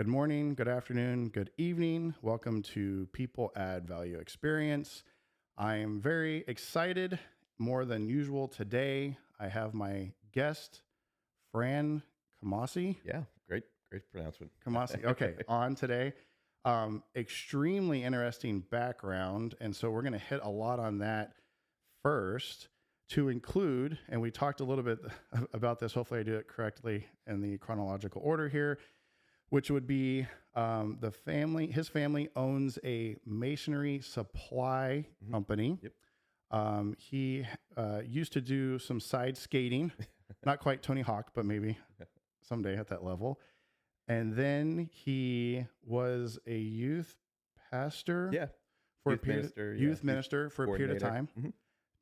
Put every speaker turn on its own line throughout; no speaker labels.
Good morning, good afternoon, good evening. Welcome to People Add Value Experience. I am very excited, more than usual today. I have my guest, Fran C.
Yeah, great pronouncement.
Kamasi. Okay, on today. Extremely interesting background. And so we're going to hit a lot on that first to include, and we talked a little bit about this. Hopefully I do it correctly in the chronological order here, which would be his family owns a masonry supply company.
Yep.
He used to do some side skating, not quite Tony Hawk, but maybe someday at that level. And then he was a youth pastor
Yeah.
for
Youth minister,
youth minister for a period of time.
Mm-hmm.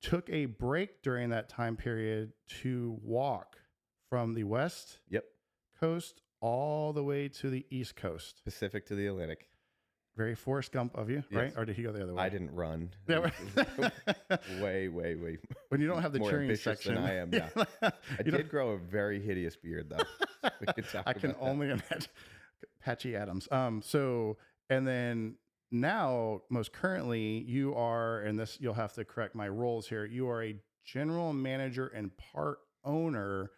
Took a break during that time period to walk from the West
Yep.
Coast all the way to the East Coast.
Pacific to the Atlantic.
Very Forrest Gump of you, right?
Yes.
Or did he go the other way?
I didn't run.
Yeah,
way.
When you don't have the
more
cheering
ambitious
section.
than I am. Yeah. I did grow a very hideous beard, though. We could talk
I can
about that.
only imagine. Patchy Adams. And then now, most currently, you are, and this, you'll have to correct my roles here. You are a general manager and part owner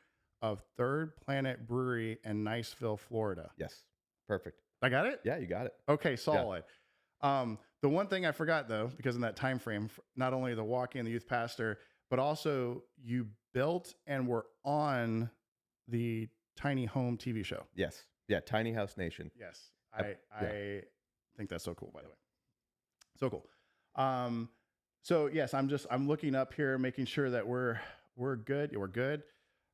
of Third Planet Brewery in Niceville, Florida.
Yes. Perfect.
I got it?
Yeah, you got it.
Okay, solid. Yeah. The one thing I forgot, though, because in that time frame, not only the walking and the youth pastor, but also you built and were on the Tiny Home TV show.
Yes. Yeah. Tiny House Nation.
Yes.
Yep.
I think that's so cool, by the way. So cool. So yes, I'm looking up here, making sure that we're good. We're good.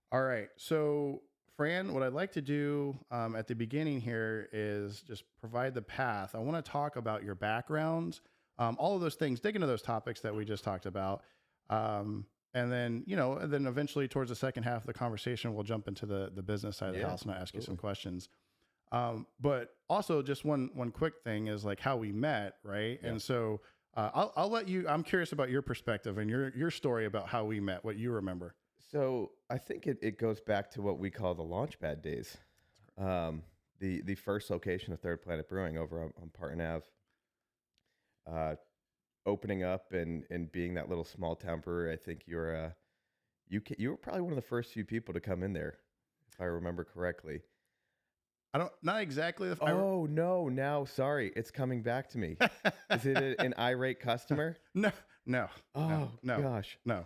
All right. So Fran, what I'd like to do at the beginning here is just provide the path. I want to talk about your background, all of those things, dig into those topics that we just talked about. And then, and then eventually towards the second half of the conversation, we'll jump into the business side of the house and I'll ask you some questions. But also just one quick thing is like how we met, right? Yeah. And so I'll let you, I'm curious about your perspective and your story about how we met, what you remember.
So I think it goes back to what we call the Launchpad days. The first location of Third Planet Brewing over on Parton Ave. Opening up and being that little small town brewery, I think you were probably one of the first few people to come in there, if I remember correctly.
Not exactly.
No, now, sorry, it's coming back to me. Is it an irate customer?
No.
Oh,
no,
gosh.
No.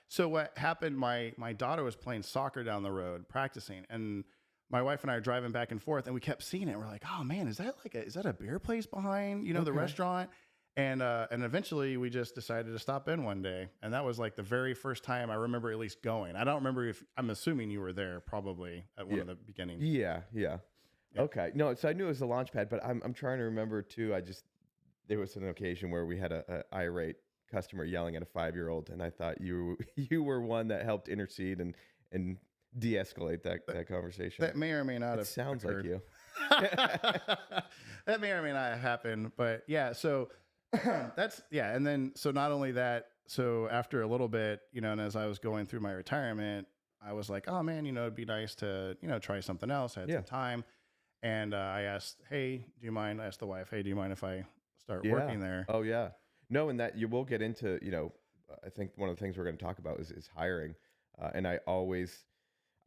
So what happened, my daughter was playing soccer down the road, practicing, and my wife and I are driving back and forth and we kept seeing it. We're like, oh man, is that a beer place behind, the restaurant? And eventually we just decided to stop in one day. And that was like the very first time I remember at least going. I don't remember I'm assuming you were there probably at one of the beginnings.
Yeah. Okay. No, so I knew it was a Launchpad, but I'm trying to remember too. There was an occasion where we had a irate customer yelling at a 5-year-old, and I thought you were one that helped intercede and de-escalate that conversation.
That may or may not have
sounds
occurred.
Like you.
That may or may not have happened, but yeah, so and then so not only that, so after a little bit, and as I was going through my retirement, I was like, oh man, it'd be nice to, try something else. I had some time. And I asked, hey, do you mind? I asked the wife, hey, do you mind if I start working there?
Oh yeah. No, and that you will get into, I think one of the things we're going to talk about is hiring. And I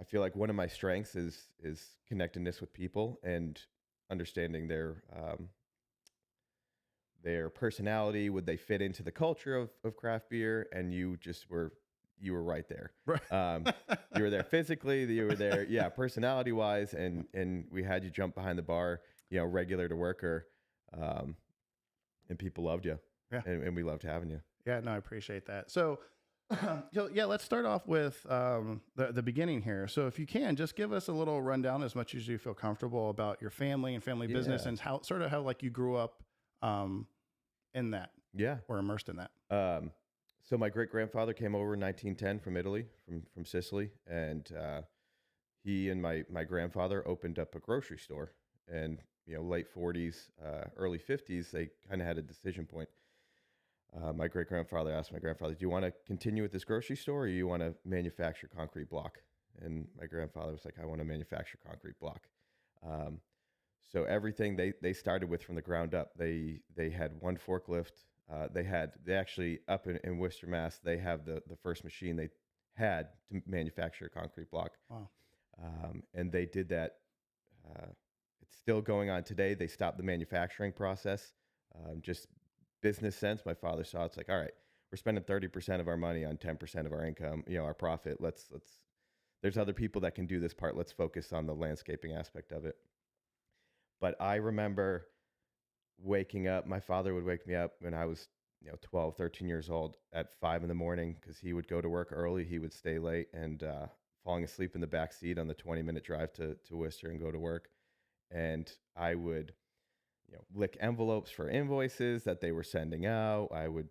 feel like one of my strengths is connectedness with people and understanding their personality. Would they fit into the culture of craft beer? And you were right there.
Right.
You were there physically, you were there, personality wise. And we had you jump behind the bar, regular to worker. And people loved you.
Yeah.
And we loved having you.
Yeah, no, I appreciate that. So, let's start off with the beginning here. So if you can, just give us a little rundown as much as you feel comfortable about your family and family business and how like you grew up in that.
Yeah.
Or immersed in that.
So my great-grandfather came over in 1910 from Italy, from Sicily. And he and my grandfather opened up a grocery store. And, late 40s, early 50s, they kind of had a decision point. My great-grandfather asked my grandfather, do you want to continue with this grocery store or you want to manufacture concrete block? And my grandfather was like, I want to manufacture concrete block. So everything they started with from the ground up. They had one forklift. They actually up in Worcester, Mass. They have the first machine they had to manufacture a concrete block.
Wow.
And they did that. It's still going on today. They stopped the manufacturing process. Just business sense. My father saw it's like, all right, we're spending 30% of our money on 10% of our income, our profit. There's other people that can do this part. Let's focus on the landscaping aspect of it. But I remember waking up. My father would wake me up when I was 12, 13 years old at 5 a.m. because he would go to work early. He would stay late and falling asleep in the back seat on the 20-minute drive to Worcester and go to work. And I would lick envelopes for invoices that they were sending out. I would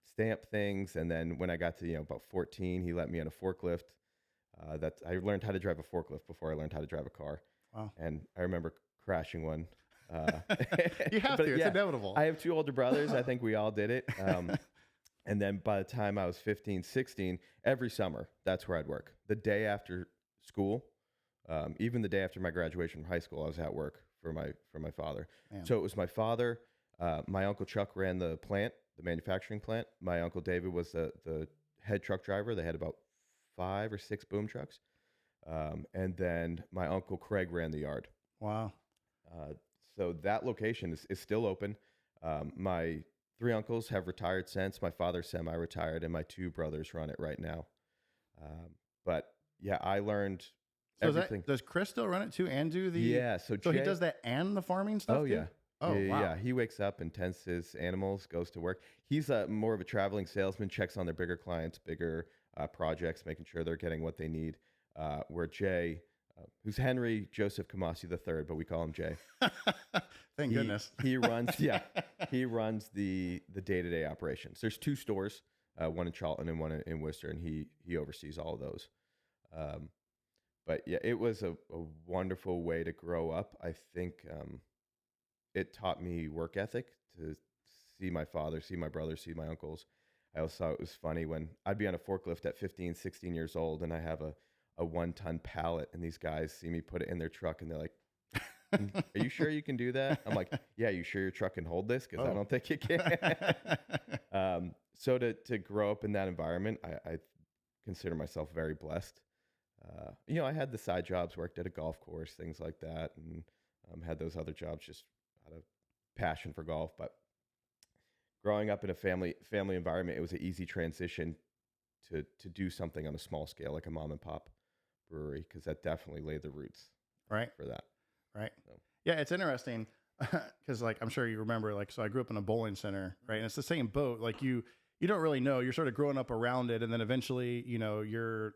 stamp things. And then when I got to about 14, he let me on a forklift. I learned how to drive a forklift before I learned how to drive a car.
Wow.
And I remember crashing one.
You have to. It's inevitable.
I have 2 older brothers. I think we all did it. And then by the time I was 15, 16, every summer, that's where I'd work. The day after school, even the day after my graduation from high school, I was at work for my father. Man. So it was my father. My Uncle Chuck ran the plant, the manufacturing plant. My Uncle David was the head truck driver. They had about 5 or 6 boom trucks. And then my Uncle Craig ran the yard.
Wow.
So that location is still open. My 3 uncles have retired since. My father's semi-retired, and my 2 brothers run it right now. But yeah, I learned everything.
Does Chris still run it too and do the?
Yeah. So
he does that and the farming stuff.
Oh
too?
Yeah.
Oh wow.
Yeah. He wakes up and tends his animals, goes to work. He's more of a traveling salesman, checks on their bigger clients, bigger projects, making sure they're getting what they need. Where Jay, who's Henry Joseph Kamasi III, but we call him Jay.
Thank goodness.
He runs, he runs the day-to-day operations. There's 2 stores, one in Charlton and one in Worcester, and he oversees all of those. But yeah, it was a wonderful way to grow up. I think it taught me work ethic to see my father, see my brothers, see my uncles. I also thought it was funny when I'd be on a forklift at 15, 16 years old, and I have a 1-ton pallet, and these guys see me put it in their truck, and they're like, "Are you sure you can do that?" I'm like, "Yeah, you sure your truck can hold this? Because I don't think it can." So to grow up in that environment, I consider myself very blessed. I had the side jobs, worked at a golf course, things like that, and had those other jobs just out of passion for golf. But growing up in a family environment, it was an easy transition to do something on a small scale, like a mom and pop brewery, because that definitely laid the roots for that.
Right. So. Yeah, it's interesting because I'm sure you remember, so I grew up in a bowling center, right? And it's the same boat. Like you don't really know, you're sort of growing up around it. And then eventually, you're,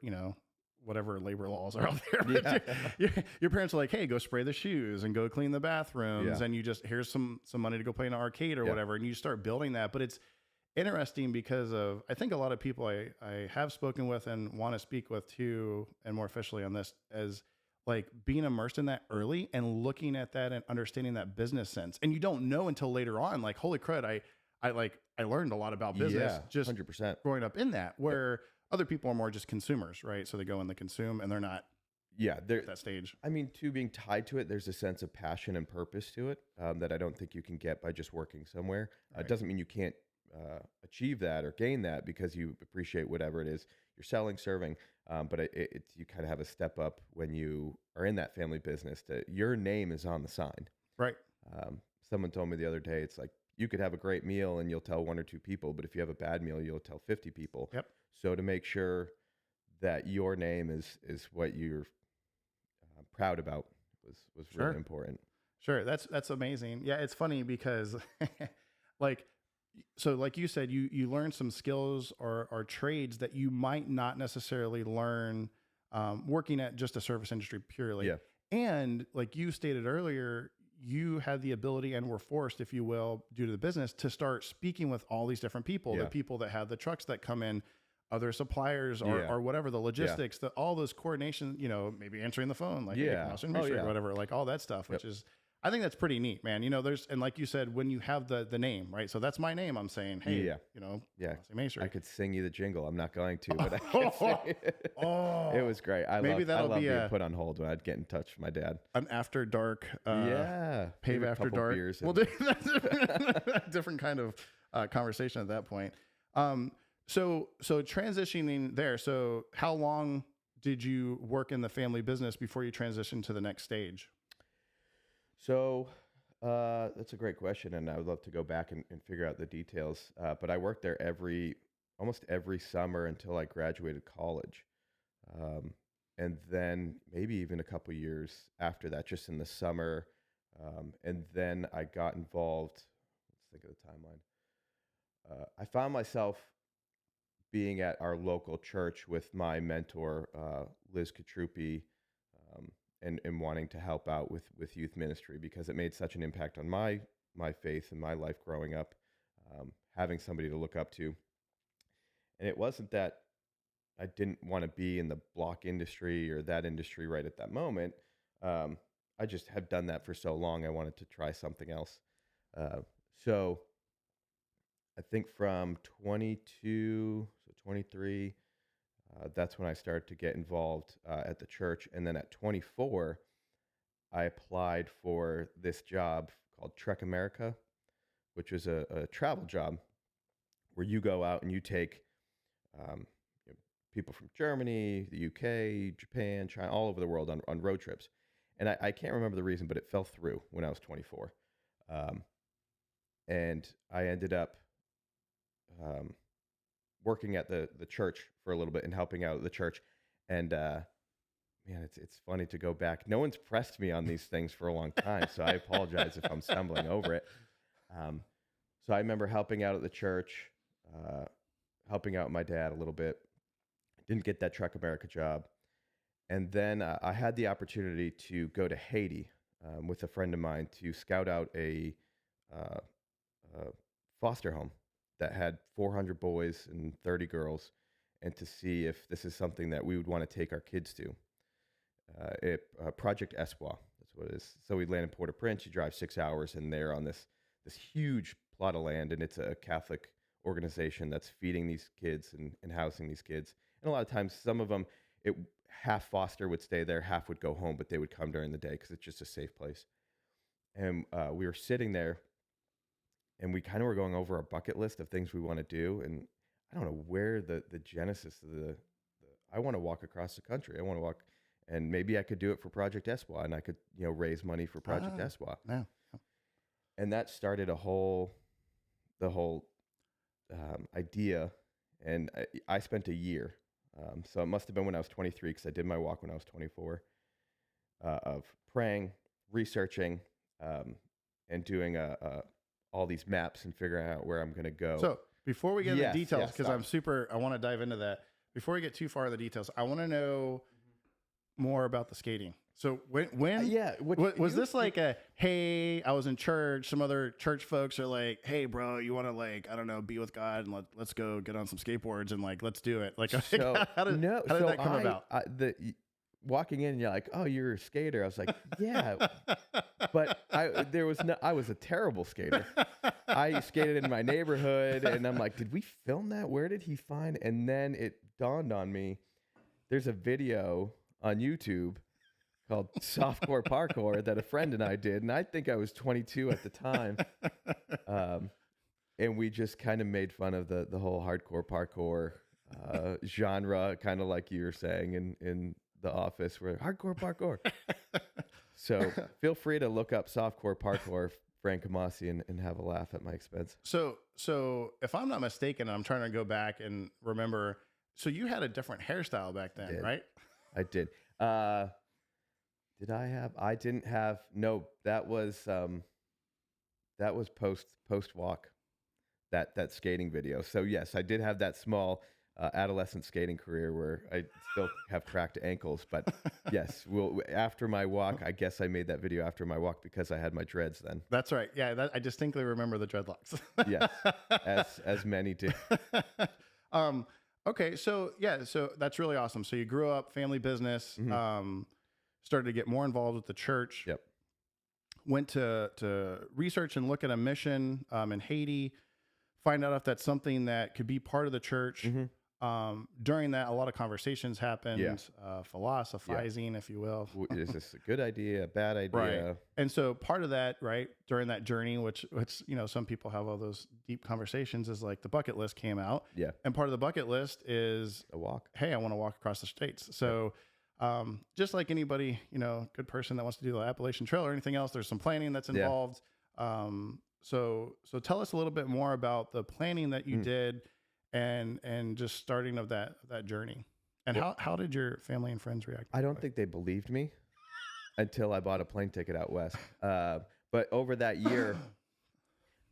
whatever labor laws are out there. Yeah. Your parents are like, hey, go spray the shoes and go clean the bathrooms. Yeah. And you just, here's some money to go play in an arcade or whatever. And you start building that. But it's interesting because of, I think a lot of people I have spoken with and want to speak with too, and more officially on this, as being immersed in that early and looking at that and understanding that business sense. And you don't know until later on, holy crud, I learned a lot about business just
100%
growing up in that, where other people are more just consumers, right? So they go and they consume and they're not at that stage.
I mean, too, being tied to it, there's a sense of passion and purpose to it that I don't think you can get by just working somewhere. Right. It doesn't mean you can't achieve that or gain that because you appreciate whatever it is you're selling, serving. But you kind of have a step up when you are in that family business. Your name is on the sign.
Right.
Someone told me the other day, it's like you could have a great meal and you'll tell 1 or 2 people, but if you have a bad meal, you'll tell 50 people.
Yep.
So to make sure that your name is what you're proud about was really important.
Sure. That's amazing. Yeah. It's funny because so like you said, you learn some skills or trades that you might not necessarily learn working at just a service industry purely.
Yeah.
And like you stated earlier, you had the ability and were forced, if you will, due to the business, to start speaking with all these different people, the people that have the trucks that come in, other suppliers or whatever, the logistics, all those coordination, maybe answering the phone, masonry or whatever, all that stuff, which is, I think that's pretty neat, man. And like you said, when you have the name, right? So that's my name. I'm saying, hey,
Yeah.
Say Masonry.
I could sing you the jingle. I'm not going to, but I can sing it. It was great. I love being put on hold when I'd get in touch with my dad.
An after dark,
Pave
after dark.
Beers
We'll do a different kind of conversation at that point. So transitioning there. So how long did you work in the family business before you transitioned to the next stage?
So that's a great question, and I would love to go back and figure out the details. But I worked there almost every summer until I graduated college. And then maybe even a couple years after that, just in the summer. And then I got involved. Let's think of the timeline. I found myself being at our local church with my mentor, Liz Katrupi, and wanting to help out with youth ministry because it made such an impact on my faith and my life growing up, having somebody to look up to. And it wasn't that I didn't want to be in the block industry or that industry right at that moment. I just had done that for so long. I wanted to try something else. So I think from 22, so 23, that's when I started to get involved at the church. And then at 24, I applied for this job called Trek America, which was a travel job where you go out and you take people from Germany, the UK, Japan, China, all over the world on road trips. And I can't remember the reason, but it fell through when I was 24. And I ended up working at the church for a little bit and helping out at the church. And man, it's funny to go back. No one's pressed me on these things for a long time, so I apologize if I'm stumbling over it. So I remember helping out at the church, helping out my dad a little bit. Didn't get that Trek America job. And then I had the opportunity to go to Haiti with a friend of mine to scout out a foster home that had 400 boys and 30 girls, and to see if this is something that we would want to take our kids to. Project Espoir, that's what it is. So we land in Port-au-Prince, you drive 6 hours, and they're on this huge plot of land, and it's a Catholic organization that's feeding these kids and housing these kids. And a lot of times, some of them, half foster would stay there, half would go home, but they would come during the day because it's just a safe place. And we were sitting there, and we kind of were going over our bucket list of things we want to do. And I don't know where the genesis of I want to walk across the country. I want to walk, and maybe I could do it for Project Espoir, and I could, raise money for Project Espoir.
Yeah.
And that started the whole idea. And I spent a year. So it must have been when I was 23, because I did my walk when I was 24, of praying, researching, and doing all these maps and figuring out where I'm going to go.
So before we get into the details, because I want to dive into that. Before we get too far in the details, I want to know more about the skating. So was this like hey, I was in church, some other church folks are like, hey bro, you want to I don't know, be with God and let's go get on some skateboards and let's do it. How did that come about?
Walking in, you're like, oh, you're a skater. I was like, yeah, but I was a terrible skater. I skated in my neighborhood, and I'm like, did we film that? Where did he find? And then it dawned on me, there's a video on YouTube called Softcore Parkour that a friend and I did, and I think I was 22 at the time. And we just kind of made fun of the whole hardcore parkour genre, kind of like you were saying in The Office, where hardcore parkour. So feel free to look up Softcore Parkour, Fran C, and have a laugh at my expense.
So if I'm not mistaken, I'm trying to go back and remember, so you had a different hairstyle back then, right?
I did. Did I have? I didn't have. No, that was post walk, that skating video. So yes, I did have that small adolescent skating career where I still have cracked ankles. But yes, after my walk, I guess I made that video after my walk because I had my dreads then.
That's right. Yeah, I distinctly remember the dreadlocks.
Yes, as many do.
Okay, so that's really awesome. So you grew up family business.
Mm-hmm.
Started to get more involved with the church.
Yep.
went to research and look at a mission in Haiti, find out if that's something that could be part of the church.
Mm-hmm.
During that, a lot of conversations happened,
Yeah.
philosophizing, if you will.
Is this a good idea, a bad idea?
Right. And so part of that, right, during that journey, which some people have all those deep conversations, is like the bucket list came out.
Yeah.
And part of the bucket list is
a walk.
Hey, I want to walk across the states. So just like anybody, good person that wants to do the Appalachian Trail or anything else, there's some planning that's involved. So tell us a little bit more about the planning that you did and just starting of that journey. And how did your family and friends react?
I don't think they believed me until I bought a plane ticket out west. But over that year,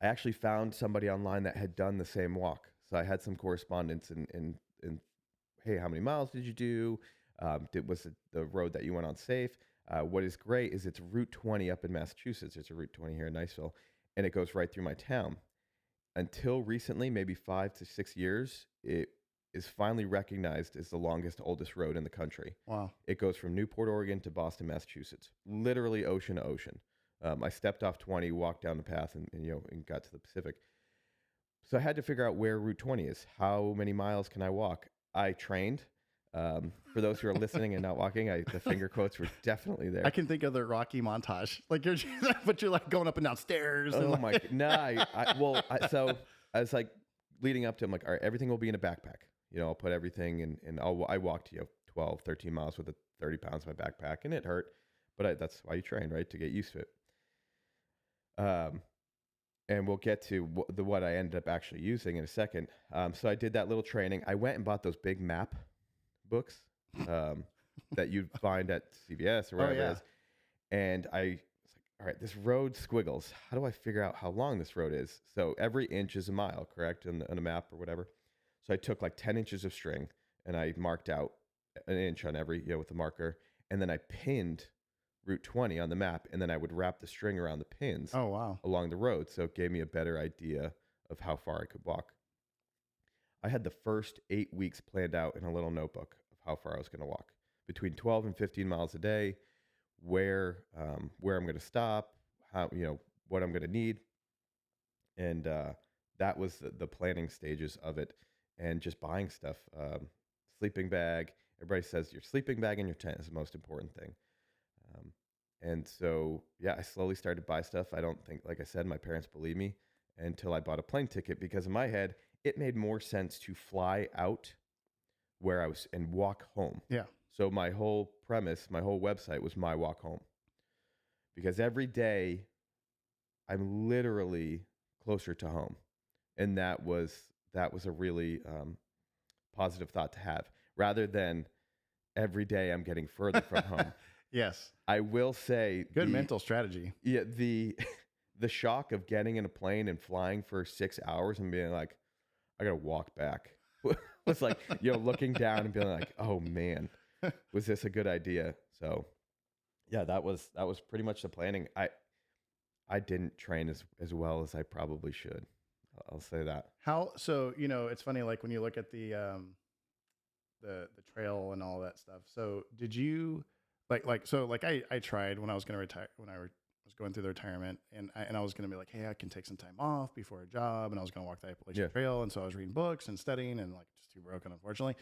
I actually found somebody online that had done the same walk. So I had some correspondence and hey, how many miles did you do? Was the road that you went on safe? What is great is it's Route 20 up in Massachusetts. It's a Route 20 here in Niceville, and it goes right through my town. Until recently, maybe 5 to 6 years, it is finally recognized as the longest, oldest road in the country.
Wow.
It goes from Newport, Oregon to Boston, Massachusetts, literally ocean to ocean. I stepped off 20, walked down the path, and got to the Pacific. So I had to figure out where Route 20 is. How many miles can I walk? I trained. For those who are listening and not walking, the finger quotes were definitely there.
I can think of the Rocky montage, like you're like going up and down stairs.
Oh my, no! So I was like leading up to, I'm like, all right, everything will be in a backpack. I'll put everything and I walked 12, 13 miles with 30 pounds in my backpack, and it hurt, but that's why you train, right, to get used to it. And we'll get to what I ended up actually using in a second. So I did that little training. I went and bought those big map books that you'd find at CVS or wherever it is. And I was like, all right, this road squiggles. How do I figure out how long this road is? So every inch is a mile, correct, on a map or whatever. So I took like 10 inches of string and I marked out an inch on every, with a marker. And then I pinned Route 20 on the map, and then I would wrap the string around the pins along the road. So it gave me a better idea of how far I could walk. I had the first 8 weeks planned out in a little notebook of how far I was going to walk, between 12 and 15 miles a day, where I'm going to stop, how, what I'm going to need. And that was the planning stages of it, and just buying stuff. Sleeping bag. Everybody says your sleeping bag and your tent is the most important thing. And so, I slowly started to buy stuff. I don't think, like I said, my parents believed me until I bought a plane ticket, because in my head, it made more sense to fly out where I was and walk home.
Yeah.
So my whole premise, my whole website was my walk home, because every day I'm literally closer to home. And that was a really positive thought to have, rather than every day I'm getting further from home.
Yes.
I will say,
good mental strategy.
Yeah. The shock of getting in a plane and flying for 6 hours and being like, I got to walk back. Was like, looking down and being like, oh man, was this a good idea? So yeah, that was pretty much the planning. I didn't train as well as I probably should. I'll say that.
So, it's funny, like when you look at the trail and all that stuff. So did you I tried when I was going to retire, when I was going through the retirement, and I was going to be like, hey, I can take some time off before a job, and I was going to walk the Appalachian Trail. And so I was reading books and studying, and just too broken, unfortunately,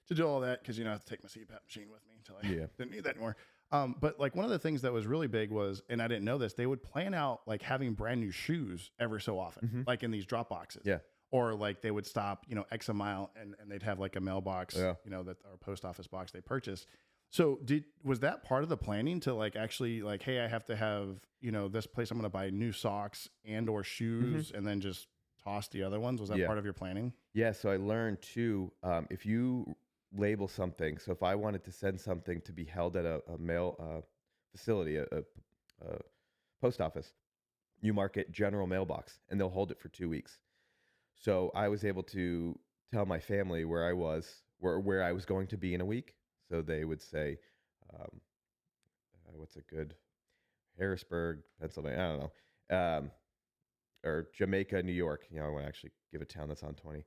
to do all that, because I have to take my CPAP machine with me until I didn't need that anymore. But one of the things that was really big was, and I didn't know this, they would plan out having brand new shoes ever so often, in these drop boxes. Yeah. Or they would stop, X a mile, and they'd have a mailbox, that or post office box they purchased. So was that part of the planning to actually hey, I have to have, this place, I'm going to buy new socks and or shoes, and then just toss the other ones? Was that part of your planning? Yeah.
So I learned too, if you label something, so if I wanted to send something to be held at a mail facility, a post office, you mark it general mailbox, and they'll hold it for 2 weeks. So I was able to tell my family where I was going to be in a week. So they would say, what's a good, Harrisburg, Pennsylvania, I don't know, or Jamaica, New York. I want to actually give a town that's on 20.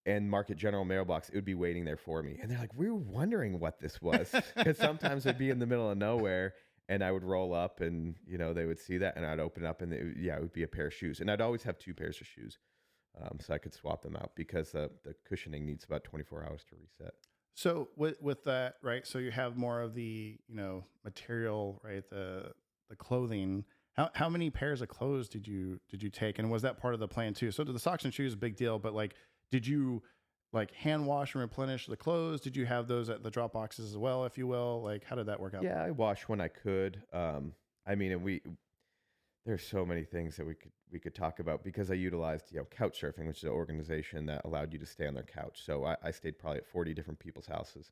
And mark it general mailbox. It would be waiting there for me. And they're like, we were wondering what this was. Because sometimes it'd be in the middle of nowhere. and I would roll up, and they would see that, and I'd open up, and it would be a pair of shoes, and I'd always have 2 pairs of shoes, so I could swap them out because the cushioning needs about 24 hours to reset.
So with that, right? So you have more of the material, right? The clothing. How many pairs of clothes did you take, and was that part of the plan too? So the socks and shoes is a big deal, but like, did you like hand wash and replenish the clothes? Did you have those at the drop boxes as well, if you will? Like, how did that work out?
Yeah, I washed when I could. I mean, and there's so many things that we could talk about because I utilized couch surfing, which is an organization that allowed you to stay on their couch. So I stayed probably at 40 different people's houses.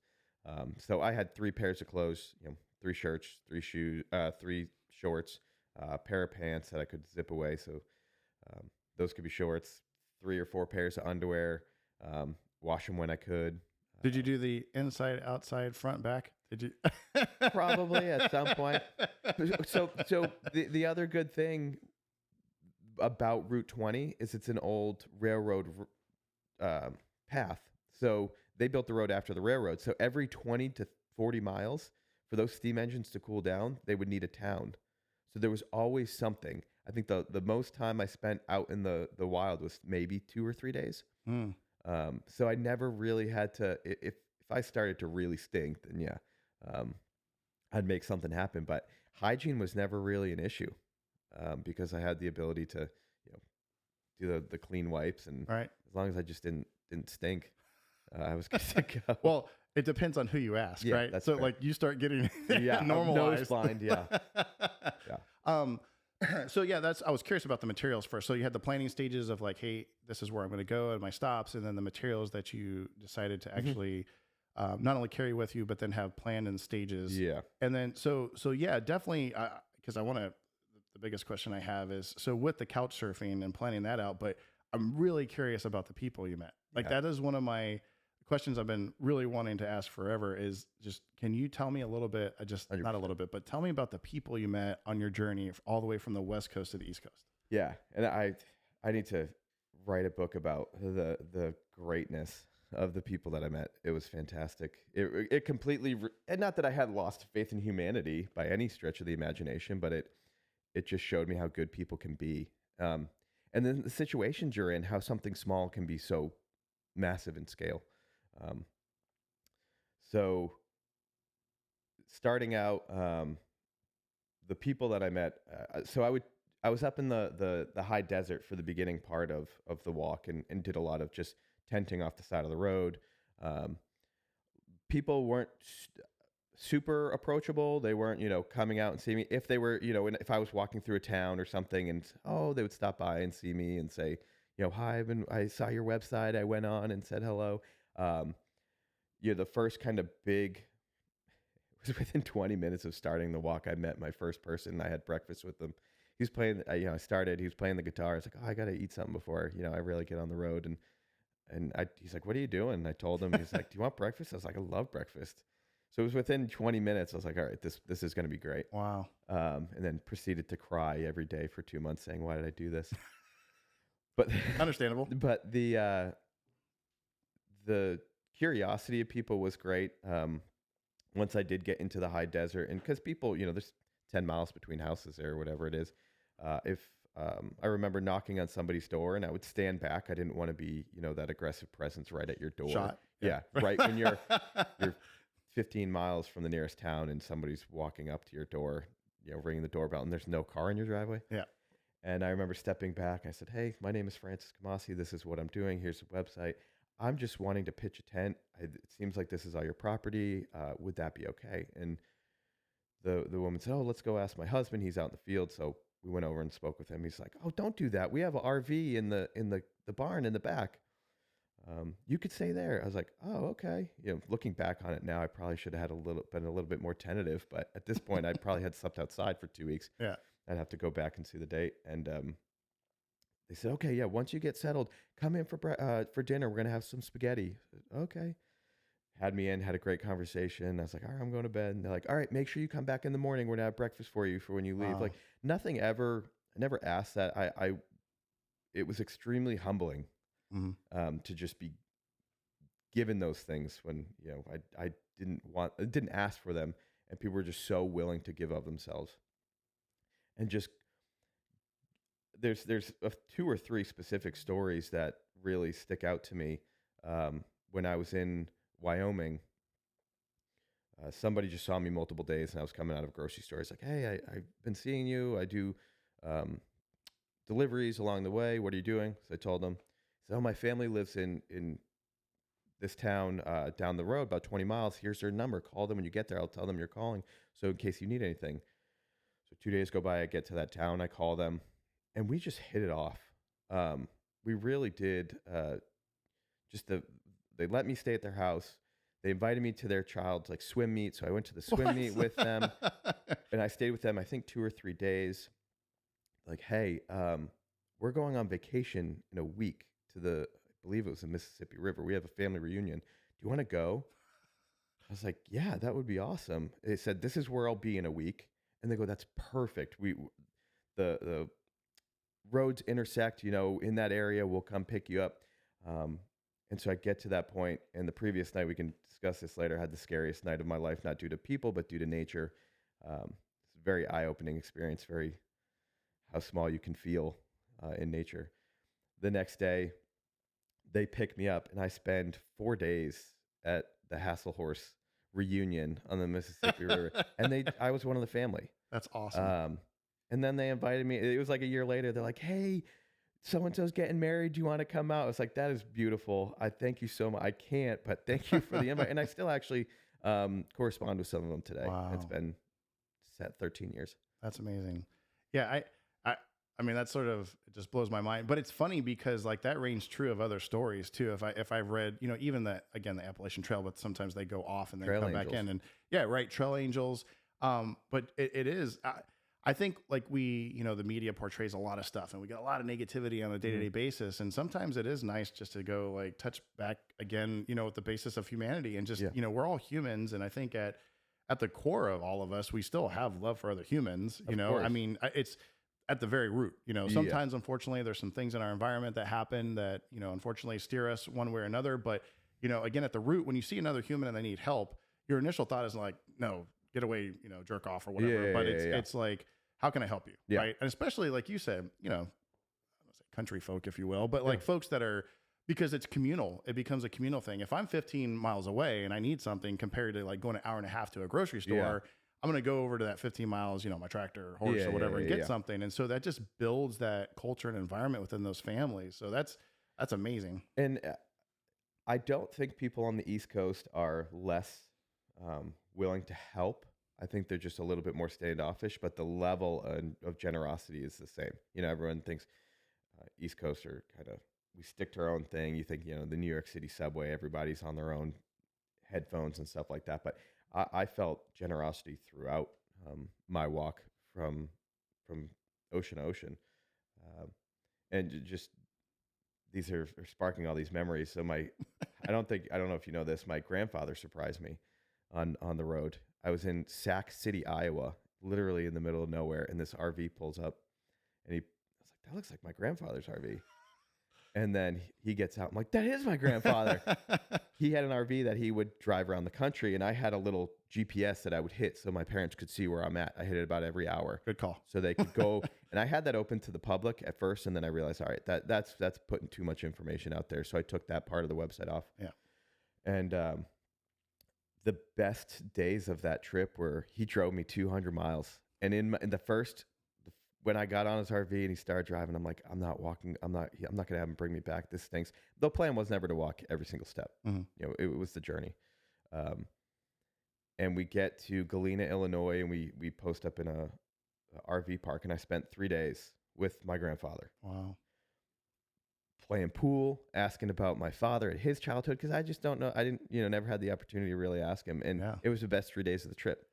So I had 3 pairs of clothes, 3 shirts, 3 shoes, 3 shorts, a pair of pants that I could zip away. So those could be shorts, 3 or 4 pairs of underwear. Wash them when I could.
Did you do the inside, outside, front, back? Did you?
Probably at some point. So the other good thing about Route 20 is it's an old railroad path. So they built the road after the railroad. So every 20 to 40 miles, for those steam engines to cool down, they would need a town. So there was always something. I think the most time I spent out in the wild was maybe 2 or 3 days. So I never really had to, if I started to really stink, then I'd make something happen. But hygiene was never really an issue because I had the ability to, do the clean wipes, and
right.
As long as I just didn't stink, I was good to go.
Well, it depends on who you ask, right?
That's
so
fair.
like you start getting normalized.
Nose blind, yeah.
So I was curious about the materials first. So you had the planning stages of like, hey, this is where I'm going to go and my stops, and then the materials that you decided to actually not only carry with you, but then have planned in stages.
Yeah.
And then, so yeah, definitely, because the biggest question I have is, so with the couch surfing and planning that out, but I'm really curious about the people you met. Like that is one of my questions I've been really wanting to ask forever is just, can you tell me a little bit, not a little bit, but tell me about the people you met on your journey all the way from the West Coast to the East Coast.
Yeah. And I need to write a book about the greatness of the people that I met. It was fantastic. It completely, and not that I had lost faith in humanity by any stretch of the imagination, but it just showed me how good people can be. And then the situations you're in, how something small can be so massive in scale. So starting out, the people that I met, I was up in the high desert for the beginning part of the walk and did a lot of just tenting off the side of the road. People weren't super approachable. They weren't, coming out and see me. If they were, if I was walking through a town or something and, they would stop by and see me and say, hi, I saw your website. I went on and said hello. The first kind of big, it was within 20 minutes of starting the walk, I met my first person. I had breakfast with him. He was playing, he was playing the guitar. I was like, I got to eat something before, I really get on the road. And he's like, what are you doing? And I told him, he's like, do you want breakfast? I was like, I love breakfast. So it was within 20 minutes. I was like, all right, this is going to be great.
Wow.
And then proceeded to cry every day for 2 months saying, why did I do this? But
understandable.
But the curiosity of people was great. Once I did get into the high desert, and because people, there's 10 miles between houses there or whatever it is. I remember knocking on somebody's door and I would stand back. I didn't want to be, that aggressive presence right at your door.
Shot.
Yeah. Right. When you're 15 miles from the nearest town and somebody's walking up to your door, ringing the doorbell and there's no car in your driveway.
Yeah.
And I remember stepping back. I said, hey, my name is Fran C. This is what I'm doing. Here's the website. I'm just wanting to pitch a tent. It seems like this is all your property. Would that be okay? And the woman said, oh, let's go ask my husband. He's out in the field. So we went over and spoke with him. He's like, oh, don't do that. We have an RV in the barn in the back. You could stay there. I was like, oh, okay. Looking back on it now, I probably should have been a little bit more tentative. But at this point, I probably had slept outside for 2 weeks.
Yeah.
I'd have to go back and see the date. And they said, okay, yeah, once you get settled, come in for dinner. We're going to have some spaghetti. Okay. Had me in, had a great conversation. I was like, all right, I'm going to bed. And they're like, all right, make sure you come back in the morning. We're going to have breakfast for you for when you leave.
Wow.
Like nothing ever, I never asked that. It was extremely humbling to just be given those things when, I didn't ask for them. and people were just so willing to give of themselves. And just there's two or three specific stories that really stick out to me. When I was in Wyoming, somebody just saw me multiple days, and I was coming out of a grocery store. He's like, "Hey, I've been seeing you. I do deliveries along the way. What are you doing?" So I told him. He said, "Oh, my family lives in this town down the road, about 20 miles. Here's their number. Call them when you get there. I'll tell them you're calling, so in case you need anything." So 2 days go by. I get to that town. I call them, and we just hit it off. We really did. They let me stay at their house. They invited me to their child's like swim meet, so I went to the swim meet with them, and I stayed with them, I think 2 or 3 days. Like, "Hey, we're going on vacation in a week to I believe it was the Mississippi River. We have a family reunion. Do you want to go?" I was like, "Yeah, that would be awesome." They said, "This is where I'll be in a week," and they go, "That's perfect. The roads intersect, in that area. We'll come pick you up." And so I get to that point, and the previous night, we can discuss this later, I had the scariest night of my life, not due to people, but due to nature. It's a very eye-opening experience, very how small you can feel in nature. The next day, they pick me up, and I spend 4 days at the Hasselhorse reunion on the Mississippi River, and I was one of the family.
That's awesome.
And then they invited me. It was like a year later. They're like, "Hey, so-and-so's getting married. Do you want to come out?" I was like, "That is beautiful. I thank you so much. I can't, but thank you for the invite." And I still actually correspond with some of them today.
Wow.
It's been 13 years.
That's amazing. Yeah, I mean, that sort of, it just blows my mind. But it's funny because like that rings true of other stories too. If I've read, even the Appalachian Trail, but sometimes they go off and then
Trail
come
angels.
back in, and yeah, right, trail angels. But it is. I think like the media portrays a lot of stuff, and we get a lot of negativity on a day-to-day basis. And sometimes it is nice just to go like touch back again, at the basis of humanity, and just, we're all humans. And I think at the core of all of us, we still have love for other humans,
Of course.
I mean, it's at the very root, sometimes, unfortunately, there's some things in our environment that happen that, unfortunately steer us one way or another. But, again, at the root, when you see another human and they need help, your initial thought is like, no, get away, jerk off or whatever. But it's like, how can I help you?
Yeah.
Right. And especially like you said, I don't say country folk, if you will, but like folks that are, because it's communal, it becomes a communal thing. If I'm 15 miles away and I need something compared to like going an hour and a half to a grocery store, I'm going to go over to that 15 miles, my tractor, horse or whatever, and get something. And so that just builds that culture and environment within those families. So that's amazing.
And I don't think people on the East Coast are less willing to help. I think they're just a little bit more standoffish, but the level of generosity is the same. Everyone thinks East Coast are kind of, we stick to our own thing. You think, the New York City subway, everybody's on their own headphones and stuff like that. But I felt generosity throughout my walk from ocean to ocean. And just, these are sparking all these memories. So I don't know if you know this, my grandfather surprised me on the road. I was in Sac City, Iowa, literally in the middle of nowhere, and this RV pulls up, and I was like, "That looks like my grandfather's RV." And then he gets out. I'm like, "That is my grandfather." He had an RV that he would drive around the country, and I had a little GPS that I would hit so my parents could see where I'm at. I hit it about every hour.
Good call.
So they could go, and I had that open to the public at first, and then I realized, all right, that's putting too much information out there. So I took that part of the website off.
Yeah.
And the best days of that trip were he drove me 200 miles. And in the first, when I got on his RV and he started driving, I'm like, I'm not walking. I'm not going to have him bring me back. This stinks. The plan was never to walk every single step.
Mm-hmm.
It was the journey. And we get to Galena, Illinois, and we post up in a RV park. And I spent 3 days with my grandfather.
Wow.
Playing pool, asking about my father and his childhood, because I just don't know. I didn't, never had the opportunity to really ask him. And it was the best 3 days of the trip.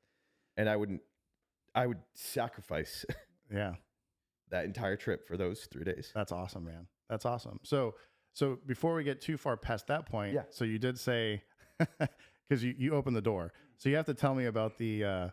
And I would sacrifice that entire trip for those 3 days.
That's awesome, man. That's awesome. So before we get too far past that point, so you did say, because you opened the door. So you have to tell me about the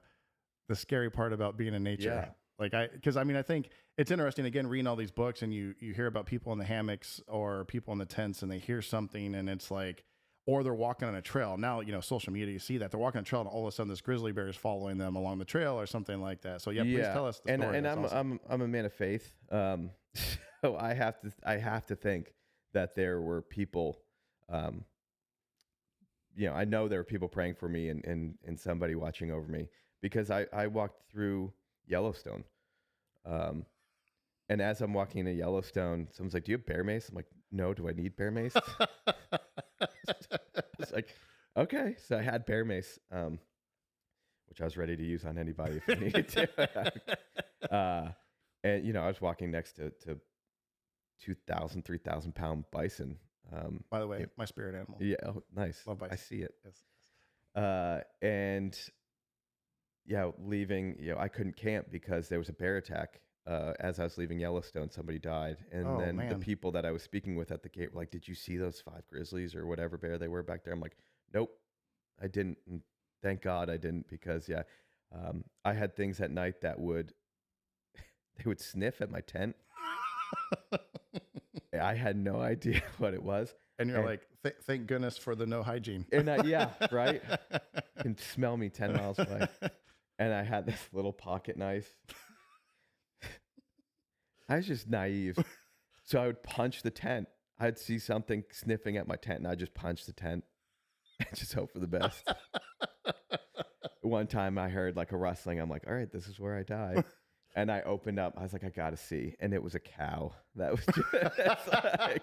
scary part about being in nature.
Yeah.
Because I think it's interesting, again, reading all these books, and you hear about people in the hammocks or people in the tents, and they hear something, and it's like, or they're walking on a trail. Now, social media, you see that they're walking on a trail and all of a sudden this grizzly bear is following them along the trail or something like that. So yeah, please tell us the story.
And I'm a man of faith. So I have to think that there were people, I know there were people praying for me and somebody watching over me, because I walked through Yellowstone. And as I'm walking into Yellowstone, someone's like, "Do you have bear mace?" I'm like, "No, do I need bear mace?" It's like, okay. So I had bear mace, which I was ready to use on anybody if I needed to. And, I was walking next to 2,000, 3,000 pound bison.
By the way, my spirit animal.
Yeah. Oh, nice.
Love bison.
I see it.
Yes.
And yeah, leaving, I couldn't camp because there was a bear attack. As I was leaving Yellowstone, somebody died. And then the people that I was speaking with at the gate were like, "Did you see those 5 grizzlies or whatever bear they were back there?" I'm like, "Nope, I didn't." And thank God I didn't, because I had things at night that they would sniff at my tent. I had no idea what it was.
And you're like, thank goodness for the no hygiene.
And right? You can smell me 10 miles away. And I had this little pocket knife. I was just naive. So I would punch the tent. I'd see something sniffing at my tent, and I'd just punch the tent and just hope for the best. One time I heard like a rustling. I'm like, all right, this is where I die. And I opened up. I was like, I got to see. And it was a cow. That was just like,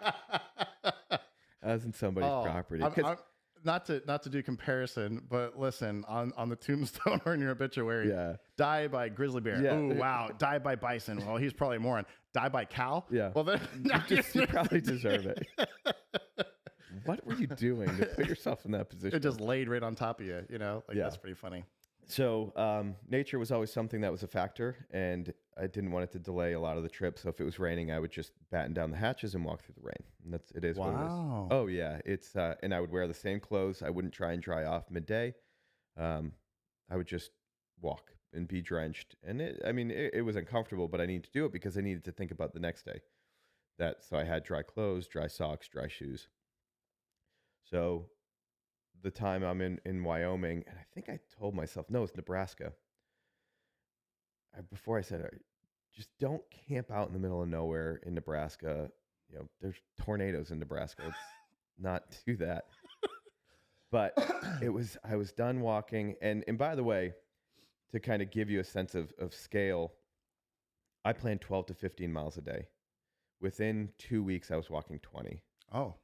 I was in somebody's property.
Not to do comparison, but listen, on the tombstone or in your obituary, die by grizzly bear. Yeah. Oh, wow. Die by bison. Well, he's probably a moron. Die by cow?
Yeah.
Well, then
you probably deserve it. What were you doing to put yourself in that position?
It just laid right on top of you, That's pretty funny.
So nature was always something that was a factor, and I didn't want it to delay a lot of the trip. So if it was raining, I would just batten down the hatches and walk through the rain. And it is what it is. Oh yeah, it's and I would wear the same clothes. I wouldn't try and dry off midday. I would just walk and be drenched, and it was uncomfortable, but I needed to do it because I needed to think about the next day. So I had dry clothes, dry socks, dry shoes. So the time I'm in Wyoming, and I think I told myself, no, it's Nebraska. Before I said, just don't camp out in the middle of nowhere in Nebraska. There's tornadoes in Nebraska. Let's not do that. But I was done walking. And by the way, to kind of give you a sense of scale, I planned 12 to 15 miles a day. Within 2 weeks, I was walking 20.
Oh.